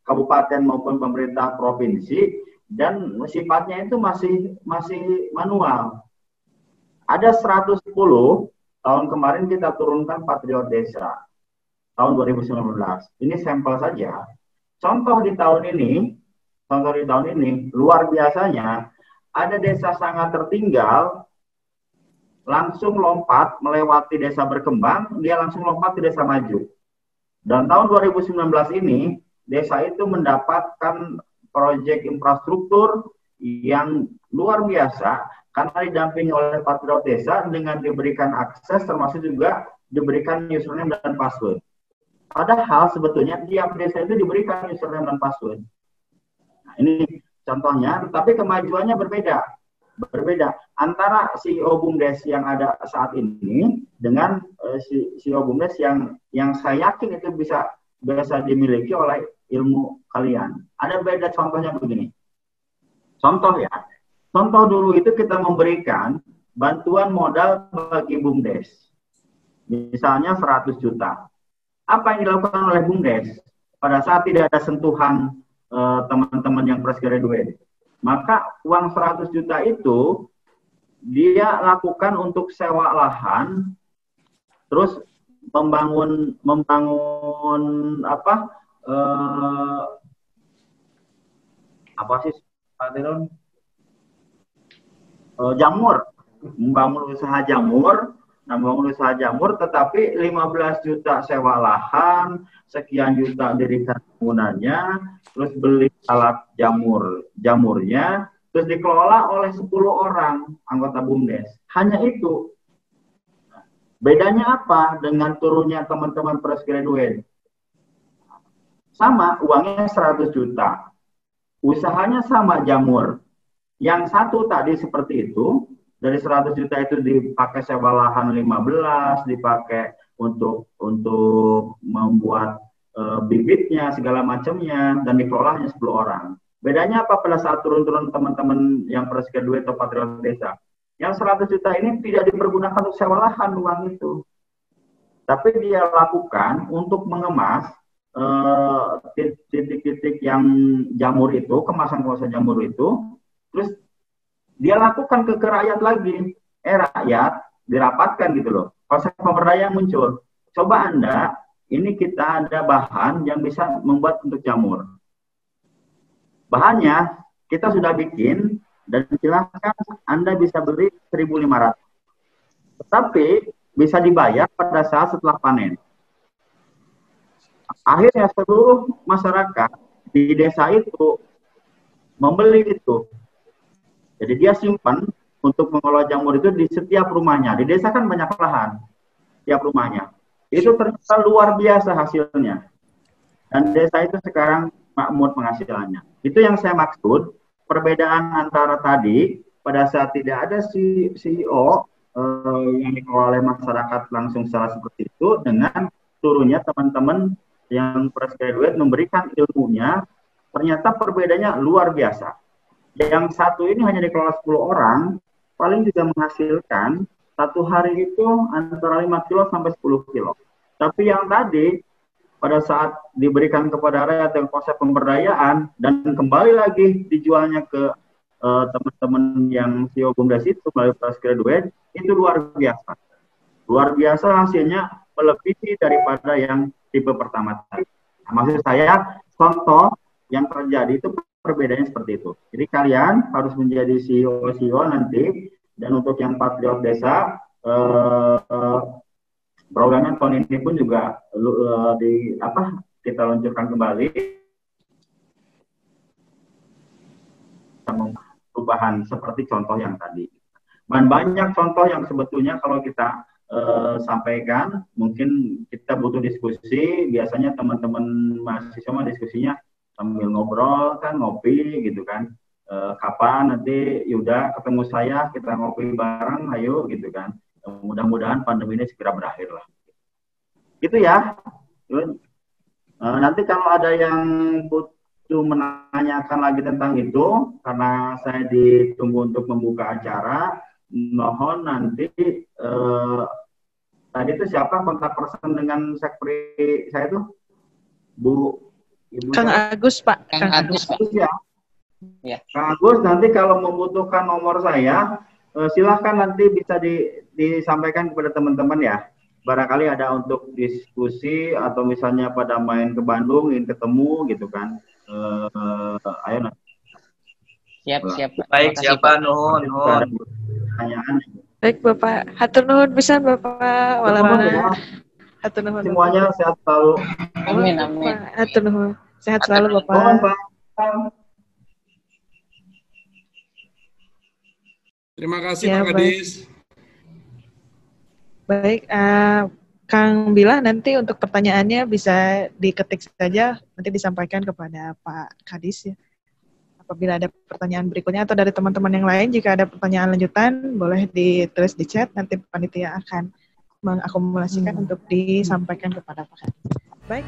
kabupaten maupun pemerintah provinsi, dan sifatnya itu masih manual. Ada 110 tahun kemarin kita turunkan Patriot Desa tahun 2019. Ini sampel saja. Contoh di tahun ini luar biasanya ada desa sangat tertinggal langsung lompat melewati desa berkembang, dia langsung lompat ke desa maju. Dan tahun 2019 ini desa itu mendapatkan proyek infrastruktur yang luar biasa karena didampingi oleh Patriot Desa dengan diberikan akses termasuk juga diberikan username dan password. Padahal sebetulnya tiap desa itu diberikan username dan password. Nah, ini contohnya, tapi kemajuannya berbeda antara CEO BUMDes yang ada saat ini dengan CEO BUMDes yang saya yakin itu bisa dimiliki oleh ilmu kalian. Ada beda, contohnya begini. Contoh dulu itu kita memberikan bantuan modal bagi BUMDes. Misalnya 100 juta. Apa yang dilakukan oleh BUMDes pada saat tidak ada sentuhan teman-teman yang fresh graduate? Maka uang 100 juta itu dia lakukan untuk sewa lahan, terus membangun jamur, membangun usaha jamur, tetapi 15 juta sewa lahan, sekian juta dirikan bangunannya, terus beli alat jamurnya, terus dikelola oleh 10 orang anggota BUMDes. Hanya itu. Bedanya apa dengan turunnya teman-teman fresh graduate? Sama, uangnya 100 juta. Usahanya sama, jamur. Yang satu tadi seperti itu, dari 100 juta itu dipakai sewa lahan 15, dipakai untuk membuat bibitnya, segala macamnya, dan dikelolanya 10 orang. Bedanya apa pada saat turun-turun teman-teman yang fresh graduate atau Patriot Desa? Yang 100 juta ini tidak dipergunakan untuk sewa lahan uang itu. Tapi dia lakukan untuk mengemas titik-titik yang jamur itu, kemasan-kemasan jamur itu, terus dia lakukan ke rakyat lagi. Rakyat dirapatkan gitu loh. Konsep pemberdayaan muncul. Coba Anda, ini kita ada bahan yang bisa membuat untuk jamur. Bahannya kita sudah bikin dan silahkan Anda bisa beli 1.500. Tetapi bisa dibayar pada saat setelah panen. Akhirnya seluruh masyarakat di desa itu membeli itu. Jadi dia simpan untuk mengelola jamur itu di setiap rumahnya. Di desa kan banyak lahan, setiap rumahnya. Itu ternyata luar biasa hasilnya. Dan desa itu sekarang makmur penghasilannya. Itu yang saya maksud, perbedaan antara tadi, pada saat tidak ada CEO yang dikelola oleh masyarakat langsung secara seperti itu, dengan turunnya teman-teman yang fresh graduate memberikan ilmunya ternyata perbedaannya luar biasa. Yang satu ini hanya dikelola 10 orang, paling bisa menghasilkan satu hari itu antara 5 kilo sampai 10 kilo. Tapi yang tadi, pada saat diberikan kepada rakyat yang konsep pemberdayaan, dan kembali lagi dijualnya ke teman-teman yang CEO BUMDes itu melalui fresh graduate, itu luar biasa. Luar biasa hasilnya melebihi daripada yang tipe pertama tadi. Nah, maksud saya, contoh yang terjadi itu perbedaannya seperti itu. Jadi kalian harus menjadi CEO nanti, dan untuk yang Patriot Desa, programnya tahun ini pun juga kita luncurkan kembali perubahan seperti contoh yang tadi. Dan banyak contoh yang sebetulnya kalau kita sampaikan, mungkin kita butuh diskusi. Biasanya teman-teman mahasiswa diskusinya sambil ngobrol kan, ngopi gitu kan. Kapan nanti Yuda ketemu saya, kita ngopi bareng, ayo gitu kan. Mudah-mudahan pandemi ini segera berakhir lah. Gitu ya. Nanti kalau ada yang butuh menanyakan lagi tentang itu, karena saya ditunggu untuk membuka acara, mohon nanti tadi itu siapa kontak person dengan sekretari saya itu? Ibu Kang Agus, Pak. Kang Agus, Pak. Ya. Ya. Kang Agus, nanti kalau membutuhkan nomor saya, silahkan nanti bisa disampaikan kepada teman-teman ya. Barangkali ada untuk diskusi atau misalnya pada main ke Bandung, ingin ketemu gitu kan. Ayo nanti. Siap. Baik, siapa nuhun. Pertanyaan. Baik, Bapak. Hatur nuhun pisan, Bapak. Walamana. Hatur nuhun. Semuanya sehat selalu. Amin. Hatur nuhun. Sehat selalu, Bapak. Nuhun, Pak. Terima kasih Ya, Pak Kadis. Baik, Kang Bila, nanti untuk pertanyaannya bisa diketik saja, nanti disampaikan kepada Pak Kadis ya. Apabila ada pertanyaan berikutnya atau dari teman-teman yang lain, jika ada pertanyaan lanjutan, boleh ditulis di chat, nanti panitia akan mengakumulasikan untuk disampaikan kepada Pak Kadis. Baik.